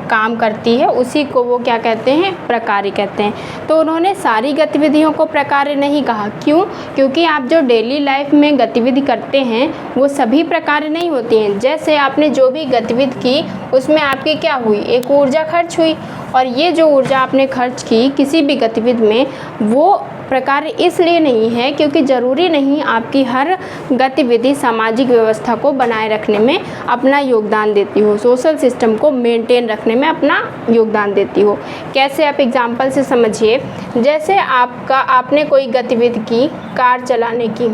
काम करती है, उसी को वो क्या कहते हैं? प्रकार्य कहते हैं। तो उन्होंने सारी गतिविधियों को प्रकार्य नहीं कहा। क्यों? क्योंकि आप जो डेली लाइफ में गतिविधि करते हैं वो सभी प्रकार्य नहीं होती हैं। जैसे आपने जो भी गतिविधि की उसमें आपकी क्या हुई? एक ऊर्जा खर्च हुई, और ये जो ऊर्जा आपने खर्च की किसी भी गतिविधि में वो प्रकार्य इसलिए नहीं है क्योंकि ज़रूरी नहीं आपकी हर गतिविधि सामाजिक व्यवस्था को बनाए रखने में अपना योगदान देती हो, सोशल सिस्टम को मेंटेन रखने में अपना योगदान देती हो। कैसे? आप एग्जांपल से समझिए। जैसे आपने कोई गतिविधि की, कार चलाने की।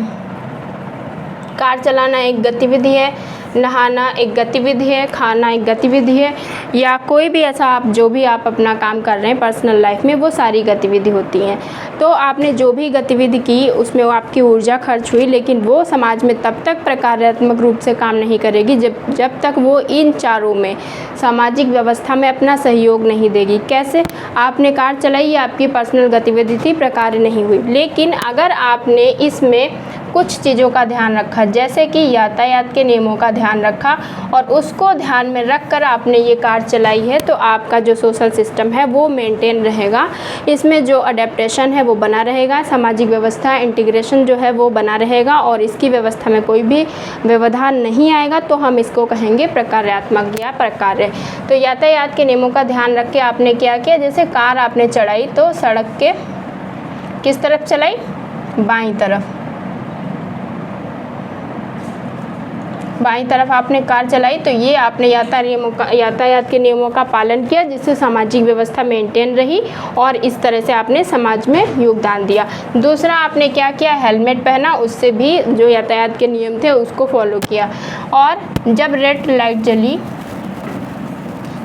कार चलाना एक गतिविधि है। नहाना एक गतिविधि है, खाना एक गतिविधि है, या कोई भी ऐसा आप जो भी आप अपना काम कर रहे हैं पर्सनल लाइफ में, वो सारी गतिविधि होती हैं। तो आपने जो भी गतिविधि की उसमें वो आपकी ऊर्जा खर्च हुई, लेकिन वो समाज में तब तक प्रकारात्मक रूप से काम नहीं करेगी जब तक वो इन चारों में सामाजिक व्यवस्था में अपना सहयोग नहीं देगी। कैसे? आपने कार चलाई, ये आपकी पर्सनल गतिविधि थी, प्रकार्य नहीं हुई। लेकिन अगर आपने इसमें कुछ चीज़ों का ध्यान रखा, जैसे कि यातायात के नियमों का ध्यान रखा और उसको ध्यान में रख कर आपने ये कार चलाई है, तो आपका जो सोशल सिस्टम है वो मेंटेन रहेगा, इसमें जो अडेप्टेशन है वो बना रहेगा, सामाजिक व्यवस्था इंटीग्रेशन जो है वो बना रहेगा और इसकी व्यवस्था में कोई भी व्यवधान नहीं आएगा। तो हम इसको कहेंगे प्रकार्यात्मक या प्रकार्य। तो यातायात के नियमों का ध्यान रख के आपने क्या किया, जैसे कार आपने चढ़ाई तो सड़क के किस तरफ चलाई, बाईं तरफ, बाईं तरफ आपने कार चलाई, तो ये आपने यातायात के नियमों का पालन किया, जिससे सामाजिक व्यवस्था मेंटेन रही और इस तरह से आपने समाज में योगदान दिया। दूसरा आपने क्या किया, हेलमेट पहना, उससे भी जो यातायात के नियम थे उसको फॉलो किया। और जब रेड लाइट जली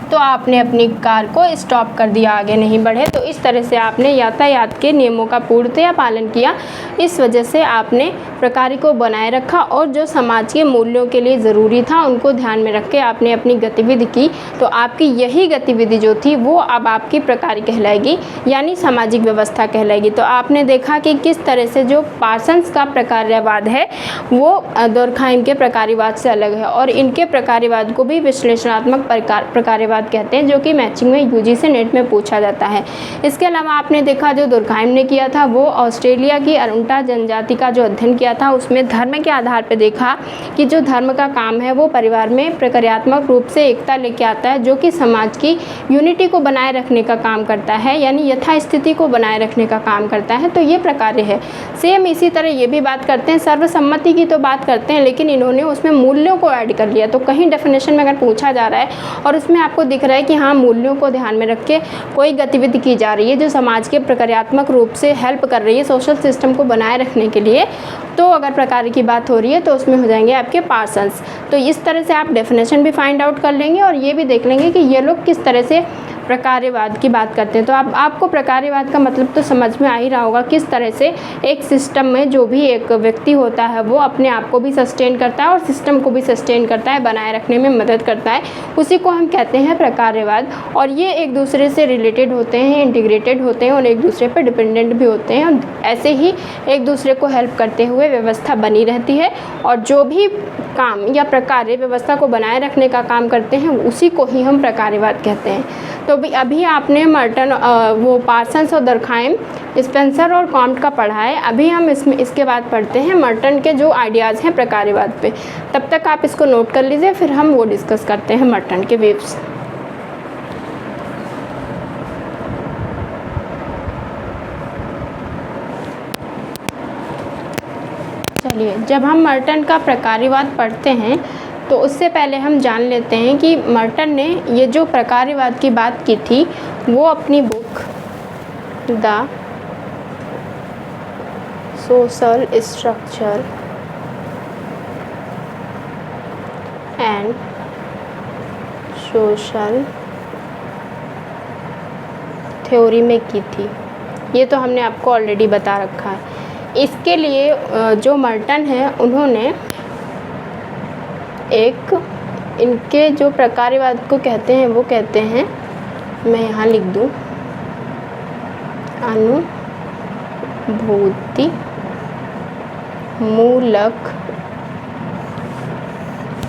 तो आपने अपनी कार को स्टॉप कर दिया, आगे नहीं बढ़े। तो इस तरह से आपने यातायात के नियमों का पूर्णतया पालन किया। इस वजह से आपने प्रकार्य को बनाए रखा और जो समाज के मूल्यों के लिए ज़रूरी था उनको ध्यान में रख के आपने अपनी गतिविधि की। तो आपकी यही गतिविधि जो थी वो अब आपकी प्रकार्य कहलाएगी, यानी सामाजिक व्यवस्था कहलाएगी। तो आपने देखा कि किस तरह से जो पार्सन्स का प्रकार्यवाद है वो दुर्खाइम के प्रकार्यवाद से अलग है और इनके प्रकार्यवाद को भी विश्लेषणात्मक प्रकार्यवाद कहते हैं, जो कि मैचिंग में यूजीसी नेट में पूछा जाता है। इसके अलावा आपने देखा जो दुर्खाइम ने किया था वो ऑस्ट्रेलिया की अरुंटा जनजाति का जो अध्ययन किया था उसमें धर्म के आधार पर देखा कि जो धर्म का काम है वो परिवार में प्रकार्यात्मक रूप से एकता लेके आता है, जो कि समाज की यूनिटी को बनाए रखने का काम करता है, यानी यथास्थिति को बनाए रखने का काम करता है। तो ये प्रकार्य है। सेम इसी तरह ये भी बात करते हैं, सर्वसम्मति की तो बात करते हैं लेकिन इन्होंने उसमें मूल्यों को ऐड कर लिया। तो कहीं डेफिनेशन में अगर पूछा जा रहा है और उसमें आपको दिख रहा है कि हाँ मूल्यों को ध्यान में रख के कोई गतिविधि की जा रही है जो समाज के प्रकार्यात्मक रूप से हेल्प कर रही है सोशल सिस्टम को बनाए रखने के लिए, तो अगर प्रकार्य की बात हो रही है तो उसमें हो जाएंगे आपके पार्सन्स। तो इस तरह से आप डेफिनेशन भी फाइंड आउट कर लेंगे और ये भी देख लेंगे कि ये लोग किस तरह से प्रकार्यवाद की बात करते हैं। तो आपको प्रकार्यवाद का मतलब तो समझ में आ ही रहा होगा, किस तरह से एक सिस्टम में जो भी एक व्यक्ति होता है वो अपने आप को भी सस्टेन करता है और सिस्टम को भी सस्टेन करता है, बनाए रखने में मदद करता है, उसी को हम कहते हैं प्रकार्यवाद। और ये एक दूसरे से रिलेटेड होते हैं, इंटीग्रेटेड होते हैं और एक दूसरे पर डिपेंडेंट भी होते हैं। ऐसे ही एक दूसरे को हेल्प करते हुए व्यवस्था बनी रहती है और जो भी काम या प्रकार्य व्यवस्था को बनाए रखने का काम करते हैं उसी को ही हम प्रकार्यवाद कहते हैं। तो अभी आपने मर्टन वो पार्सन्स और दुर्खाइम, स्पेंसर और कॉम्ट का पढ़ा है। अभी हम इसके बाद पढ़ते हैं मर्टन के जो आइडियाज़ हैं प्रकार्यवाद पे। तब तक आप इसको नोट कर लीजिए, फिर हम वो डिस्कस करते हैं मर्टन के व्यूज़। चलिए, जब हम मर्टन का प्रकार्यवाद पढ़ते हैं तो उससे पहले हम जान लेते हैं कि मर्टन ने ये जो प्रकार्यवाद की बात की थी वो अपनी book the social structure and social theory में की थी। ये तो हमने आपको ऑलरेडी बता रखा है। इसके लिए जो मर्टन है उन्होंने एक इनके जो प्रकार्यवाद को कहते हैं वो कहते हैं, मैं यहाँ लिख दूँ, अनुभूति मूलक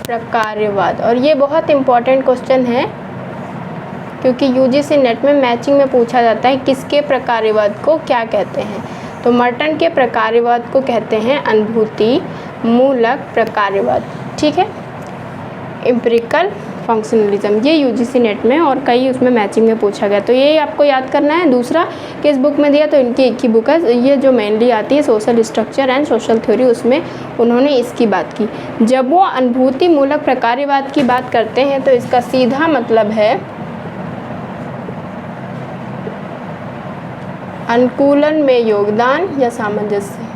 प्रकार्यवाद। और ये बहुत इम्पॉर्टेंट क्वेश्चन है क्योंकि यूजीसी नेट में मैचिंग में पूछा जाता है किसके प्रकार्यवाद को क्या कहते हैं। तो मर्टन के प्रकार्यवाद को कहते हैं अनुभूति मूलक प्रकार्यवाद। ठीक है, एम्पिरिकल फंक्शनलिज्म, ये यूजीसी नेट में और कई उसमें मैचिंग में पूछा गया। तो ये आपको याद करना है। दूसरा किस बुक में दिया, तो इनकी एक ही बुक है, ये जो मेनली आती है social structure and social theory, उसमें उन्होंने इसकी बात की। जब वो अनुभूति मूलक प्रकार्यवाद की बात करते हैं तो इसका सीधा मतलब है अनुकूलन में योगदान या सामंजस्य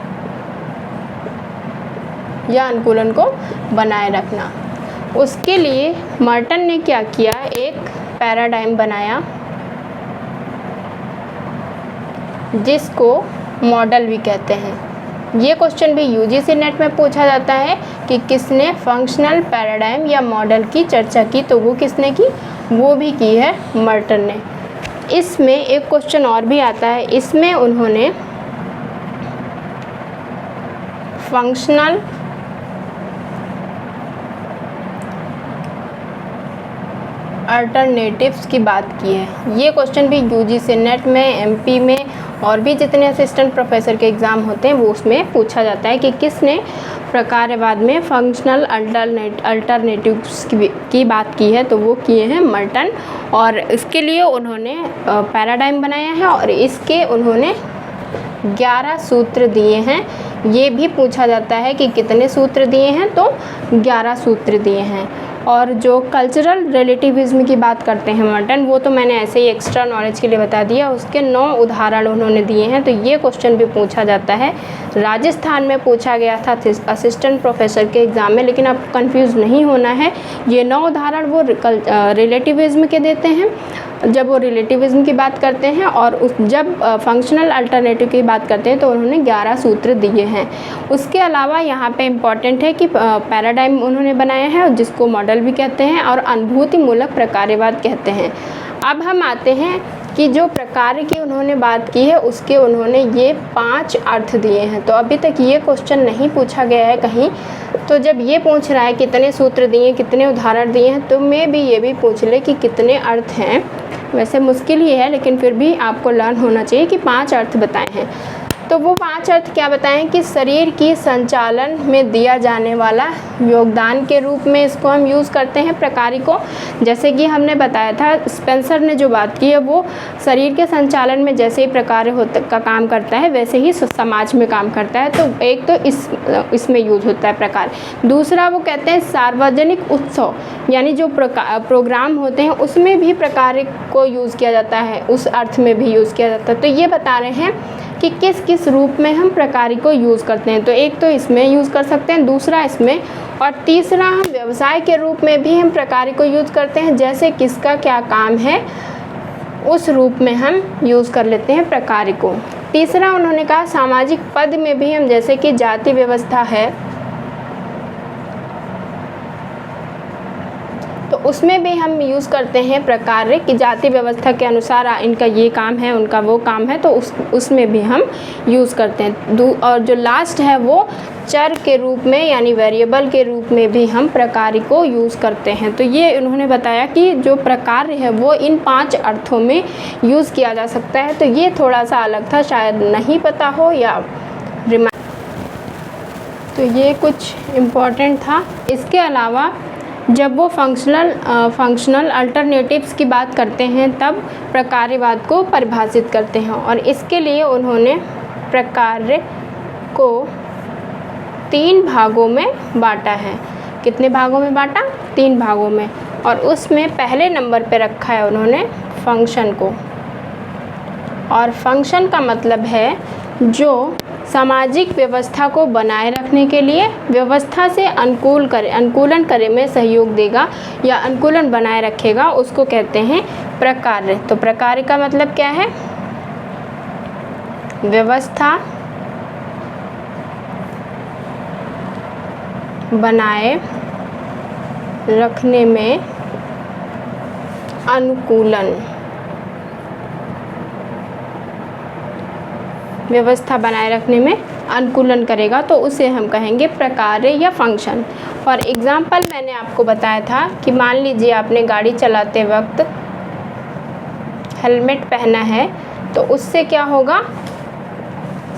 या अनुकूलन को बनाए रखना। उसके लिए मर्टन ने क्या किया, एक पैराडाइम बनाया जिसको मॉडल भी कहते हैं। ये क्वेश्चन भी यूजीसी नेट में पूछा जाता है कि किसने फंक्शनल पैराडाइम या मॉडल की चर्चा की, तो वो किसने की, वो भी की है मर्टन ने। इसमें एक क्वेश्चन और भी आता है, इसमें उन्होंने फंक्शनल अल्टरनेटिव्स की बात की है। ये क्वेश्चन भी यूजीसी नेट में, एमपी में और भी जितने असिस्टेंट प्रोफेसर के एग्ज़ाम होते हैं वो उसमें पूछा जाता है कि किसने प्रकारवाद में फंक्शनल अल्टरनेटिव्स की बात की है, तो वो किए हैं मर्टन। और इसके लिए उन्होंने पैराडाइम बनाया है और इसके उन्होंने 11 सूत्र दिए हैं। ये भी पूछा जाता है कि कितने सूत्र दिए हैं, तो 11 सूत्र दिए हैं। और जो कल्चरल रिलेटिविज्म की बात करते हैं मर्टन, वो तो मैंने ऐसे ही एक्स्ट्रा नॉलेज के लिए बता दिया। उसके 9 उदाहरण उन्होंने दिए हैं, तो ये क्वेश्चन भी पूछा जाता है। राजस्थान में पूछा गया था असिस्टेंट प्रोफेसर के एग्ज़ाम में, लेकिन आपको कंफ्यूज नहीं होना है। ये 9 उदाहरण वो रिलेटिविज्म के देते हैं जब वो रिलेटिविज्म की बात करते हैं, और जब फंक्शनल अल्टरनेटिव की बात करते हैं तो उन्होंने 11 सूत्र दिए हैं। उसके अलावा यहाँ पे इम्पॉर्टेंट है कि पैराडाइम उन्होंने बनाया है और जिसको मॉडल भी कहते हैं, और अनुभूतिमूलक प्रकारवाद कहते हैं। अब हम आते हैं कि जो प्रकार की उन्होंने बात की है उसके उन्होंने ये 5 अर्थ दिए हैं। तो अभी तक ये क्वेश्चन नहीं पूछा गया है कहीं, तो जब ये पूछ रहा है कितने सूत्र दिए, कितने उदाहरण दिए हैं, तो मैं भी ये भी पूछ ले कि कितने अर्थ हैं। वैसे मुश्किल ही है, लेकिन फिर भी आपको लर्न होना चाहिए कि 5 अर्थ बताए हैं। तो वो 5 अर्थ क्या बताएं कि शरीर की संचालन में दिया जाने वाला योगदान के रूप में इसको हम यूज़ करते हैं प्रकारी को। जैसे कि हमने बताया था, स्पेंसर ने जो बात की है वो शरीर के संचालन में जैसे ही प्रकार का काम करता है वैसे ही समाज में काम करता है। तो एक तो इसमें यूज़ होता है प्रकार। दूसरा वो कहते हैं सार्वजनिक उत्सव, यानी जो प्रोग्राम होते हैं उसमें भी प्रकार को यूज़ किया जाता है, उस अर्थ में भी यूज़ किया जाता है। तो ये बता रहे हैं कि किस किस रूप में हम प्रकारी को यूज़ करते हैं। तो एक तो इसमें यूज़ कर सकते हैं, दूसरा इसमें, और तीसरा हम व्यवसाय के रूप में भी हम प्रकारी को यूज़ करते हैं। जैसे किसका क्या काम है उस रूप में हम यूज़ कर लेते हैं प्रकारी को। तीसरा उन्होंने कहा सामाजिक पद में भी हम, जैसे कि जाति व्यवस्था है तो उसमें भी हम यूज़ करते हैं प्रकार कि जाति व्यवस्था के अनुसार इनका ये काम है, उनका वो काम है, तो उसमें भी हम यूज़ करते हैं। और जो लास्ट है वो चर के रूप में यानी वेरिएबल के रूप में भी हम प्रकार को यूज़ करते हैं। तो ये उन्होंने बताया कि जो प्रकार है वो इन 5 अर्थों में यूज़ किया जा सकता है। तो ये थोड़ा सा अलग था, शायद नहीं पता हो या तो ये कुछ इम्पोर्टेंट था। इसके अलावा जब वो फंक्शनल अल्टरनेटिव्स की बात करते हैं तब प्रकारवाद को परिभाषित करते हैं, और इसके लिए उन्होंने प्रकार को 3 भागों में बांटा है। कितने भागों में बांटा? 3 भागों में। और उसमें पहले नंबर पे रखा है उन्होंने फंक्शन को। और फंक्शन का मतलब है जो सामाजिक व्यवस्था को बनाए रखने के लिए व्यवस्था से अनुकूलन करे में सहयोग देगा या अनुकूलन बनाए रखेगा, उसको कहते हैं प्रकार। तो प्रकार का मतलब क्या है? व्यवस्था बनाए रखने में अनुकूलन, व्यवस्था बनाए रखने में अनुकूलन करेगा, तो उसे हम कहेंगे प्रकार या फंक्शन। फॉर एग्ज़ाम्पल मैंने आपको बताया था कि मान लीजिए आपने गाड़ी चलाते वक्त हेलमेट पहना है, तो उससे क्या होगा?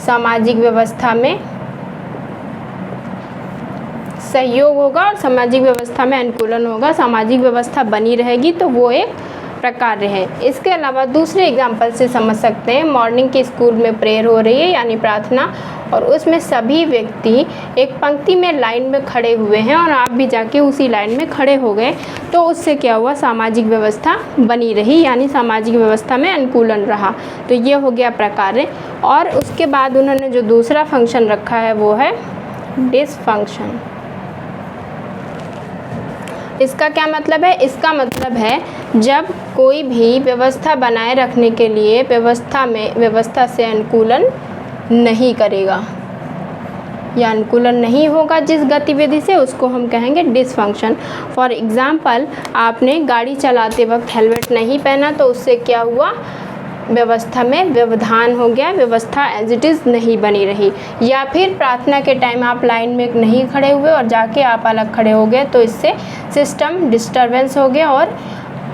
सामाजिक व्यवस्था में सहयोग होगा और सामाजिक व्यवस्था में अनुकूलन होगा, सामाजिक व्यवस्था बनी रहेगी, तो वो एक प्रकार है। इसके अलावा दूसरे एग्जाम्पल से समझ सकते हैं, मॉर्निंग के स्कूल में प्रेयर हो रही है यानी प्रार्थना, और उसमें सभी व्यक्ति एक पंक्ति में लाइन में खड़े हुए हैं और आप भी जाके उसी लाइन में खड़े हो गए, तो उससे क्या हुआ? सामाजिक व्यवस्था बनी रही यानी सामाजिक व्यवस्था में अनुकूलन रहा। तो ये हो गया प्रकार। और उसके बाद उन्होंने जो दूसरा फंक्शन रखा है वो है डिसफंक्शन। इसका क्या मतलब है? इसका मतलब है जब कोई भी व्यवस्था बनाए रखने के लिए व्यवस्था से अनुकूलन नहीं करेगा या अनुकूलन नहीं होगा जिस गतिविधि से, उसको हम कहेंगे डिसफंक्शन। फॉर एग्ज़ाम्पल, आपने गाड़ी चलाते वक्त हेलमेट नहीं पहना तो उससे क्या हुआ? व्यवस्था में व्यवधान हो गया, व्यवस्था एज इट इज़ नहीं बनी रही। या फिर प्रार्थना के टाइम आप लाइन में नहीं खड़े हुए और जाके आप अलग खड़े हो गए तो इससे सिस्टम डिस्टर्बेंस हो गया और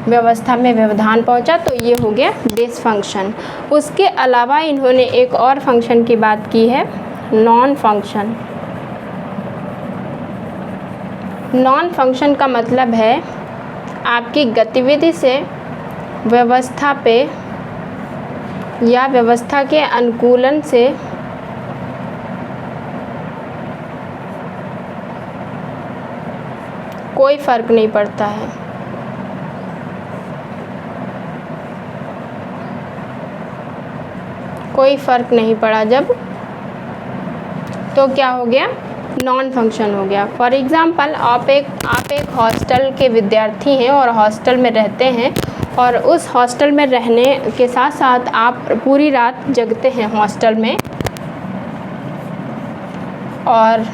व्यवस्था में व्यवधान पहुंचा, तो ये हो गया डिसफंक्शन। उसके अलावा इन्होंने एक और फंक्शन की बात की है, नॉन फंक्शन। नॉन फंक्शन का मतलब है आपकी गतिविधि से व्यवस्था पे या व्यवस्था के अनुकूलन से कोई फर्क नहीं पड़ता है। कोई फर्क नहीं पड़ा जब, तो क्या हो गया? नॉन फंक्शन हो गया। फॉर एग्ज़ाम्पल, आप एक हॉस्टल के विद्यार्थी हैं और हॉस्टल में रहते हैं और उस हॉस्टल में रहने के साथ साथ आप पूरी रात जगते हैं हॉस्टल में, और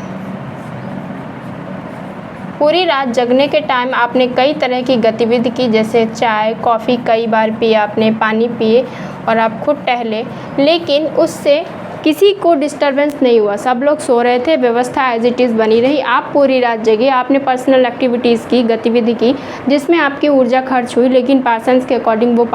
पूरी रात जगने के टाइम आपने कई तरह की गतिविधि की, जैसे चाय कॉफ़ी कई बार पिए आपने, पानी पिए और आप खुद टहले, लेकिन उससे किसी को डिस्टरबेंस नहीं हुआ, सब लोग सो रहे थे, व्यवस्था एज इट इज़ बनी रही। आप पूरी रात जगे, आपने पर्सनल एक्टिविटीज़ की, गतिविधि की जिसमें आपकी ऊर्जा खर्च हुई, लेकिन पार्सन्स के अकॉर्डिंग वो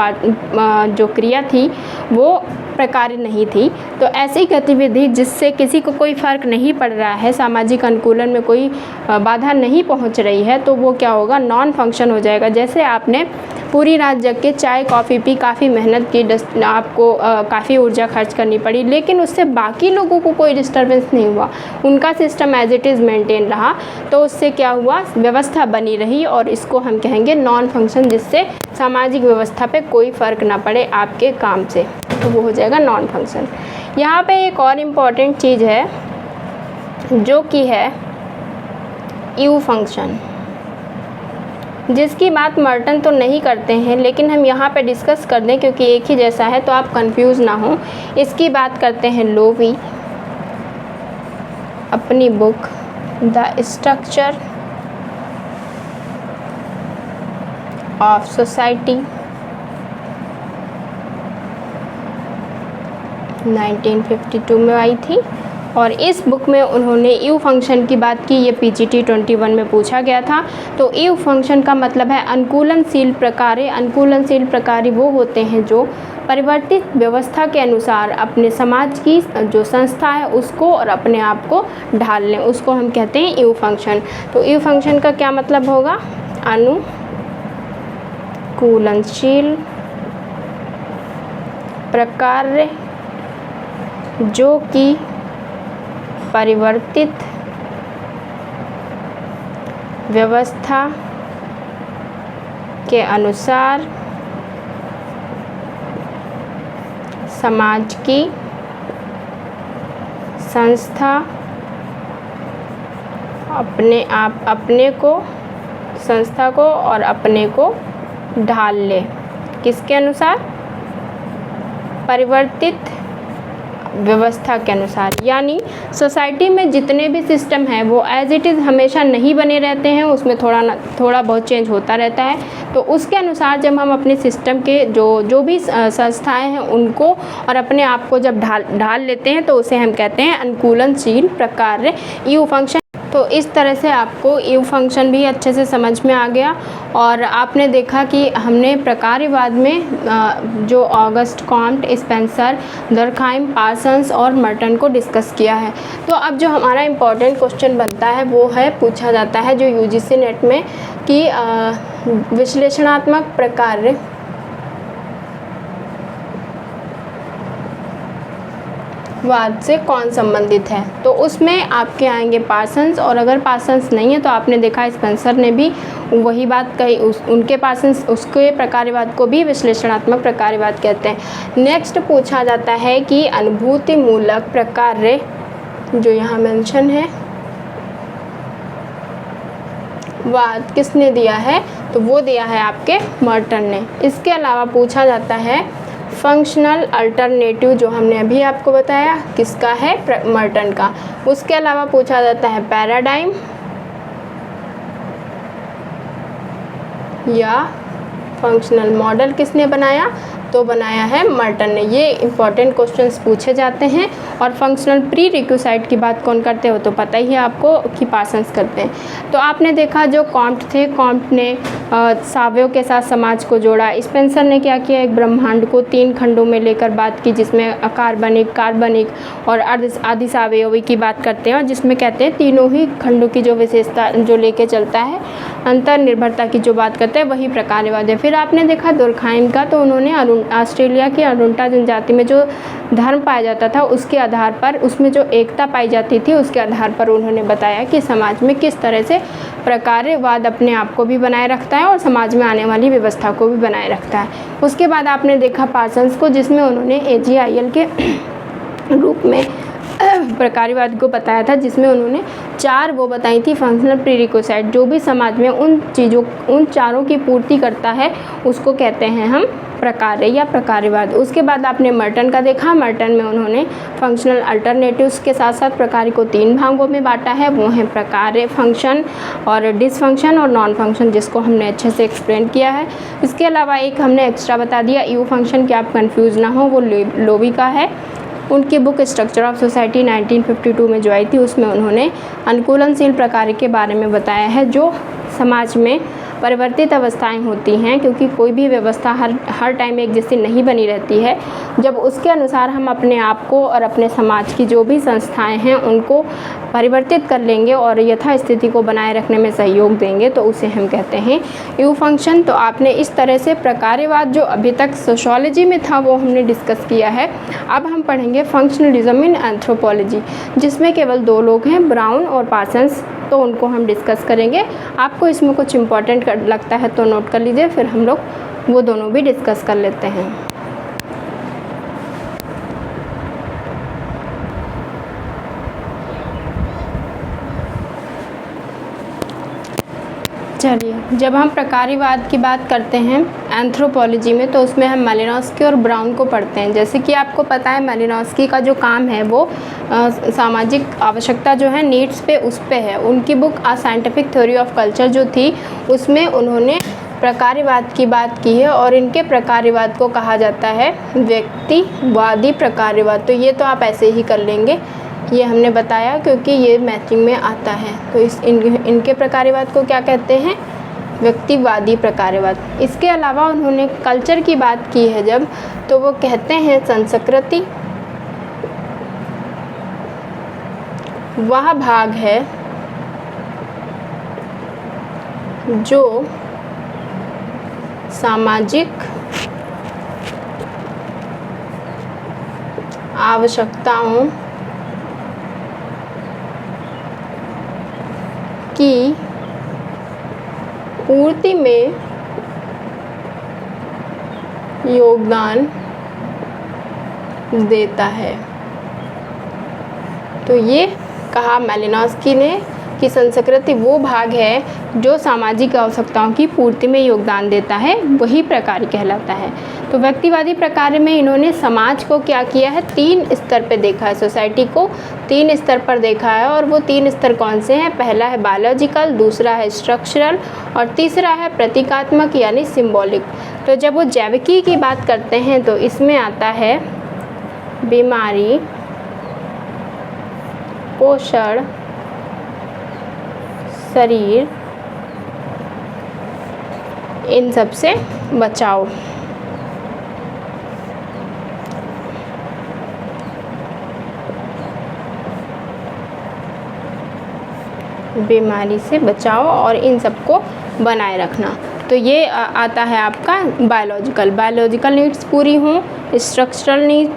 जो क्रिया थी वो प्रकार्य नहीं थी। तो ऐसी गतिविधि जिससे किसी को कोई फ़र्क नहीं पड़ रहा है, सामाजिक अनुकूलन में कोई बाधा नहीं पहुंच रही है, तो वो क्या होगा? नॉन फंक्शन हो जाएगा। जैसे आपने पूरी रात जग के चाय कॉफ़ी पी, काफ़ी मेहनत की, आपको काफ़ी ऊर्जा खर्च करनी पड़ी, लेकिन उससे बाकी लोगों को कोई डिस्टर्बेंस नहीं हुआ, उनका system as it is maintain रहा, तो उससे क्या हुआ? व्यवस्था बनी रही, और इसको हम कहेंगे नॉन फंक्शन, जिससे सामाजिक व्यवस्था पे कोई फ़र्क ना पड़े आपके काम से, तो वो हो जाएगा नॉन फंक्शन। यहाँ पे एक और इम्पॉर्टेंट चीज़ है जो कि है यू फंक्शन, जिसकी बात मर्टन तो नहीं करते हैं, लेकिन हम यहाँ पे डिस्कस कर दें क्योंकि एक ही जैसा है तो आप कंफ्यूज ना हो। इसकी बात करते हैं लोवी अपनी book the structure of society 1952 में आई थी, और इस बुक में उन्होंने यू फंक्शन की बात की। ये PGT 21 में पूछा गया था। तो यू फंक्शन का मतलब है अनुकूलनशील प्रकार्य। अनुकूलनशील प्रकार्य वो होते हैं जो परिवर्तित व्यवस्था के अनुसार अपने समाज की जो संस्था है उसको और अपने आप को ढाल लें, उसको हम कहते हैं यू फंक्शन। तो यू फंक्शन का क्या मतलब होगा? अनुकूलनशील प्रकार्य जो कि परिवर्तित व्यवस्था के अनुसार समाज की संस्था संस्था को और अपने को ढाल ले। किसके अनुसार? परिवर्तित व्यवस्था के अनुसार। यानी सोसाइटी में जितने भी सिस्टम हैं वो एज इट इज़ हमेशा नहीं बने रहते हैं, उसमें थोड़ा बहुत चेंज होता रहता है। तो उसके अनुसार जब हम अपने सिस्टम के जो भी संस्थाएं हैं उनको और अपने आप को जब ढाल लेते हैं तो उसे हम कहते हैं अनुकूलनशील प्रकार्य यू फंक्शन। तो इस तरह से आपको यू फंक्शन भी अच्छे से समझ में आ गया, और आपने देखा कि हमने प्रकार्यवाद में जो ऑगस्ट कॉम्ट, स्पेंसर, दरखाइम, पार्सन्स और मर्टन को डिस्कस किया है। तो अब जो हमारा इम्पोर्टेंट क्वेश्चन बनता है वो है, पूछा जाता है जो UGC नेट में, कि विश्लेषणात्मक प्रकार्य वाद से कौन संबंधित है। तो उसमें आपके आएंगे पार्सन्स, और अगर पार्सन्स नहीं है तो आपने देखा स्पेंसर ने भी वही बात कही, उनके पार्सन्स उसके प्रकार्यवाद को भी विश्लेषणात्मक प्रकार्यवाद कहते हैं। नेक्स्ट पूछा जाता है कि अनुभूति मूलक प्रकार्य जो यहाँ मेंशन है वाद किसने दिया है, तो वो दिया है आपके मर्टन ने। इसके अलावा पूछा जाता है फंक्शनल अल्टरनेटिव, जो हमने अभी आपको बताया किसका है, मर्टन का। उसके अलावा पूछा जाता है पैराडाइम या फंक्शनल मॉडल किसने बनाया, तो बनाया है मर्टन ने। ये इंपॉर्टेंट क्वेश्चंस पूछे जाते हैं। और फंक्शनल प्री रिक्विसाइट की बात कौन करते हो, तो पता ही है आपको कि पार्सन्स करते हैं। तो आपने देखा जो कॉम्ट थे, कॉम्ट ने सावयव के साथ समाज को जोड़ा। स्पेंसर ने क्या किया, एक ब्रह्मांड को 3 खंडों में लेकर बात की, जिसमें कार्बनिक और अधिसावयवी की बात करते हैं, और जिसमें कहते हैं तीनों ही खंडों की जो विशेषता जो लेके चलता है, अंतर निर्भरता की जो बात करते हैं, वही प्रकारवाद है। फिर आपने देखा दुर्खाइम का, तो उन्होंने ऑस्ट्रेलिया की अरुंटा जनजाति में जो धर्म पाया जाता था उसके आधार पर, उसमें जो एकता पाई जाती थी उसके आधार पर उन्होंने बताया कि समाज में किस तरह से प्रकारवाद अपने आप को भी बनाए रखता है और समाज में आने वाली व्यवस्था को भी बनाए रखता है। उसके बाद आपने देखा पार्सन्स को, जिसमें उन्होंने AGIL के रूप में प्रकारवाद को बताया था, जिसमें उन्होंने 4 वो बताई थी फंक्शनल प्रीरिक्विसाइट, जो भी समाज में उन चारों की पूर्ति करता है उसको कहते हैं हम प्रकार या प्रकारवाद। उसके बाद आपने मर्टन का देखा। मर्टन में उन्होंने फंक्शनल अल्टरनेटिव्स के साथ साथ प्रकार को 3 भागों में बांटा है, वो हैं प्रकार, फंक्शन और डिसफंक्शन और नॉन फंक्शन, जिसको हमने अच्छे से एक्सप्लेन किया है। इसके अलावा एक हमने एक्स्ट्रा बता दिया यू फंक्शन, कि आप कंफ्यूज ना हो, वो लोवी का है। उनकी बुक स्ट्रक्चर ऑफ सोसाइटी 1952 में जो आई थी, उसमें उन्होंने अनुकूलनशील प्रकार के बारे में बताया है, जो समाज में परिवर्तित अवस्थाएं होती हैं, क्योंकि कोई भी व्यवस्था हर टाइम एक जैसी नहीं बनी रहती है। जब उसके अनुसार हम अपने आप को और अपने समाज की जो भी संस्थाएं हैं उनको परिवर्तित कर लेंगे और यथास्थिति को बनाए रखने में सहयोग देंगे, तो उसे हम कहते हैं यू फंक्शन। तो आपने इस तरह से प्रकारवाद जो अभी तक सोशियोलॉजी में था वो हमने डिस्कस किया है। अब हम पढ़ेंगे फंक्शनलिज्म इन एंथ्रोपोलॉजी, जिसमें केवल 2 लोग हैं, ब्राउन और पार्सन्स, तो उनको हम डिस्कस करेंगे। आपको इसमें कुछ इंपॉर्टेंट लगता है तो नोट कर लीजिए, फिर हम लोग वो दोनों भी डिस्कस कर लेते हैं। चलिए, जब हम प्रकारवाद की बात करते हैं एंथ्रोपोलॉजी में, तो उसमें हम मालिनोव्स्की और ब्राउन को पढ़ते हैं। जैसे कि आपको पता है मालिनोव्स्की का जो काम है वो सामाजिक आवश्यकता जो है, नीड्स पे, उस पे है। उनकी book a scientific theory of culture जो थी, उसमें उन्होंने प्रकारवाद की बात की है, और इनके प्रकारवाद को कहा जाता है व्यक्तिवादी प्रकारवाद। तो ये तो आप ऐसे ही कर लेंगे, ये हमने बताया क्योंकि ये मैचिंग में आता है। तो इनके प्रकारवाद को क्या कहते हैं, व्यक्तिवादी प्रकारवाद। इसके अलावा उन्होंने कल्चर की बात की है जब, तो वो कहते हैं संस्कृति वह भाग है जो सामाजिक आवश्यकताओं की पूर्ति में योगदान देता है। तो ये कहा मालिनोव्स्की ने कि संस्कृति वो भाग है जो सामाजिक आवश्यकताओं की पूर्ति में योगदान देता है, वही प्रकार कहलाता है। तो व्यक्तिवादी प्रकार में इन्होंने समाज को क्या किया है, 3 स्तर पे देखा है, सोसाइटी को 3 स्तर पर देखा है। और वो 3 स्तर कौन से हैं, पहला है बायोलॉजिकल, दूसरा है स्ट्रक्चरल और तीसरा है प्रतीकात्मक यानी सिंबॉलिक। तो जब वो जैविकी की बात करते हैं तो इसमें आता है बीमारी, पोषण, शरीर, इन सब से बचाओ। बीमारी से बचाओ और इन सबको बनाए रखना। तो ये आता है आपका बायोलॉजिकल नीड्स पूरी हों, स्ट्रक्चरल नीड्स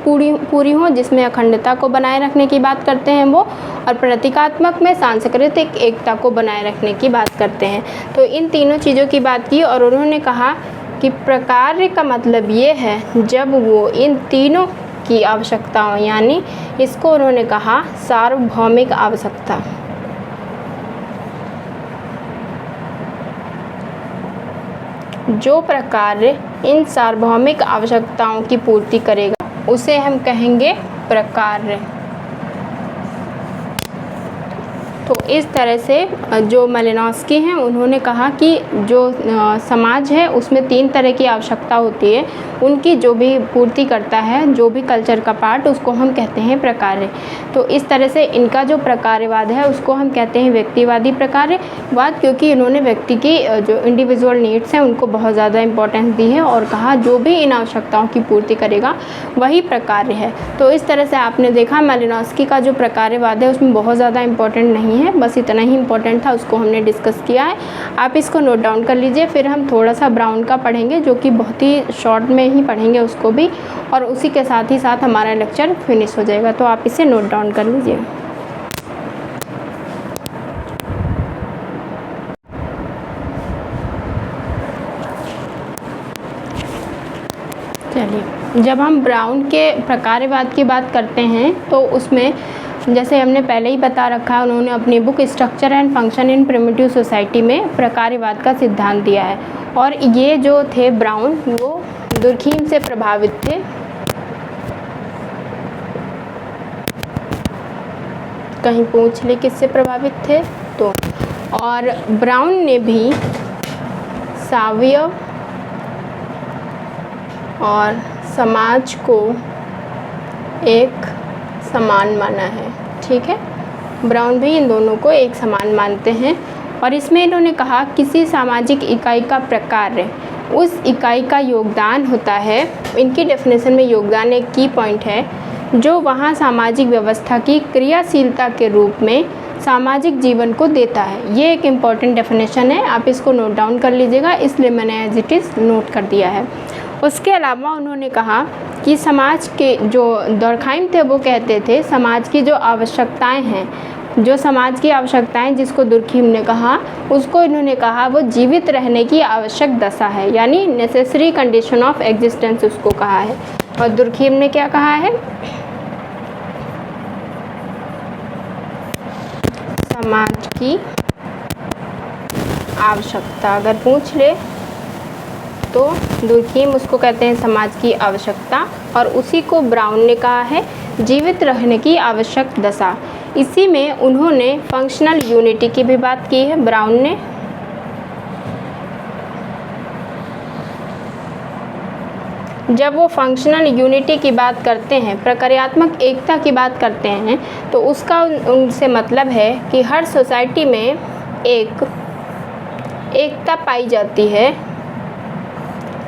पूरी हों, जिसमें अखंडता को बनाए रखने की बात करते हैं वो, और प्रतीकात्मक में सांस्कृतिक एकता को बनाए रखने की बात करते हैं। तो इन तीनों चीज़ों की बात की, और उन्होंने कहा कि प्रकार का मतलब ये है जब वो इन तीनों की आवश्यकताओं, यानी इसको उन्होंने कहा सार्वभौमिक आवश्यकता, जो प्रकार्य इन सार्वभौमिक आवश्यकताओं की पूर्ति करेगा उसे हम कहेंगे प्रकार्य। तो इस तरह से जो मालिनोव्स्की हैं उन्होंने कहा कि जो समाज है उसमें 3 तरह की आवश्यकता होती है, उनकी जो भी पूर्ति करता है जो भी कल्चर का पार्ट, उसको हम कहते हैं प्रकार्य। तो इस तरह से इनका जो प्रकार्यवाद है उसको हम कहते हैं व्यक्तिवादी प्रकार्यवाद, क्योंकि इन्होंने व्यक्ति की जो इंडिविजुअल नीड्स हैं उनको बहुत ज़्यादा इंपॉर्टेंस दी है और कहा जो भी इन आवश्यकताओं की पूर्ति करेगा वही प्रकार्य है। तो इस तरह से आपने देखा मालिनोव्स्की का जो प्रकार्यवाद है उसमें बहुत ज़्यादा इंपॉर्टेंट नहीं है, बस इतना ही इम्पोर्टेंट था, उसको हमने डिस्कस किया है। आप इसको नोट डाउन कर लीजिए। फिर हम थोड़ा सा ब्राउन का पढ़ेंगे जो कि बहुत ही शॉर्ट में ही पढ़ेंगे उसको भी, और उसी के साथ ही साथ हमारा लेक्चर फिनिश हो जाएगा। तो आप इसे नोट डाउन कर लीजिए। चलिए, जब हम ब्राउन के प्रकार्यवाद की बात करते हैं तो उसमें जैसे हमने पहले ही बता रखा है, उन्होंने अपनी book structure and function in primitive society में प्रकार्यवाद का सिद्धांत दिया है। और ये जो थे ब्राउन वो दुर्खीम से प्रभावित थे। कहीं पूछ ले किससे प्रभावित थे तो, और ब्राउन ने भी सावयव और समाज को एक समान माना है। ठीक है, ब्राउन भी इन दोनों को एक समान मानते हैं। और इसमें इन्होंने कहा किसी सामाजिक इकाई का प्रकार्य उस इकाई का योगदान होता है। इनकी डेफिनेशन में योगदान एक की पॉइंट है, जो वहाँ सामाजिक व्यवस्था की क्रियाशीलता के रूप में सामाजिक जीवन को देता है। ये एक इम्पॉर्टेंट डेफिनेशन है, आप इसको नोट डाउन कर लीजिएगा, इसलिए मैंने एज इट इज़ नोट कर दिया है। उसके अलावा उन्होंने कहा कि समाज के जो दुर्खीम थे वो कहते थे समाज की जो आवश्यकताएं हैं, जो समाज की आवश्यकताएं जिसको दुर्खीम ने कहा, उसको इन्होंने कहा वो जीवित रहने की आवश्यक दशा है, यानी नेसेसरी कंडीशन ऑफ एग्जिस्टेंस उसको कहा है। और दुर्खीम ने क्या कहा है, समाज की आवश्यकता अगर पूछ ले तो दुर्खीम उसको कहते हैं समाज की आवश्यकता, और उसी को ब्राउन ने कहा है जीवित रहने की आवश्यक दशा। इसी में उन्होंने फंक्शनल यूनिटी की भी बात की है ब्राउन ने। जब वो फंक्शनल यूनिटी की बात करते हैं, प्रक्रियात्मक एकता की बात करते हैं, तो उसका उनसे मतलब है कि हर सोसाइटी में एक एकता पाई जाती है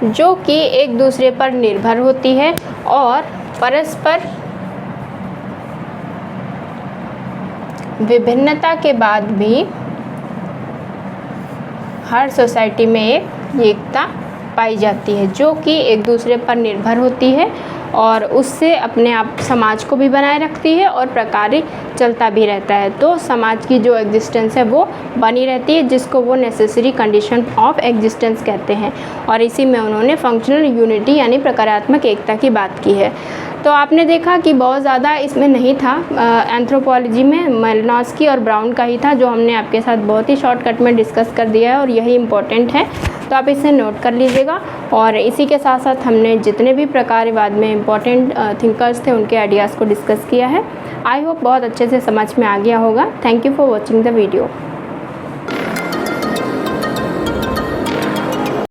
जो कि एक दूसरे पर निर्भर होती है और परस्पर विभिन्नता के बाद भी हर सोसाइटी में एक एकता पाई जाती है जो कि एक दूसरे पर निर्भर होती है और उससे अपने आप समाज को भी बनाए रखती है और प्रकार्य चलता भी रहता है। तो समाज की जो एग्जिस्टेंस है वो बनी रहती है, जिसको वो नेसेसरी कंडीशन ऑफ एग्जिस्टेंस कहते हैं। और इसी में उन्होंने फंक्शनल यूनिटी यानी प्रकार्यात्मक एकता की बात की है। तो आपने देखा कि बहुत ज़्यादा इसमें नहीं था, एंथ्रोपोलॉजी में मालिनोव्स्की और ब्राउन का ही था, जो हमने आपके साथ बहुत ही शॉर्टकट में डिस्कस कर दिया है और यही इम्पोर्टेंट है। तो आप इसे नोट कर लीजिएगा। और इसी के साथ साथ हमने जितने भी प्रकार्यवाद में इम्पॉर्टेंट थिंकर्स थे उनके आइडियाज़ को डिस्कस किया है। आई होप बहुत अच्छे से समझ में आ गया होगा। Thank you for watching the video.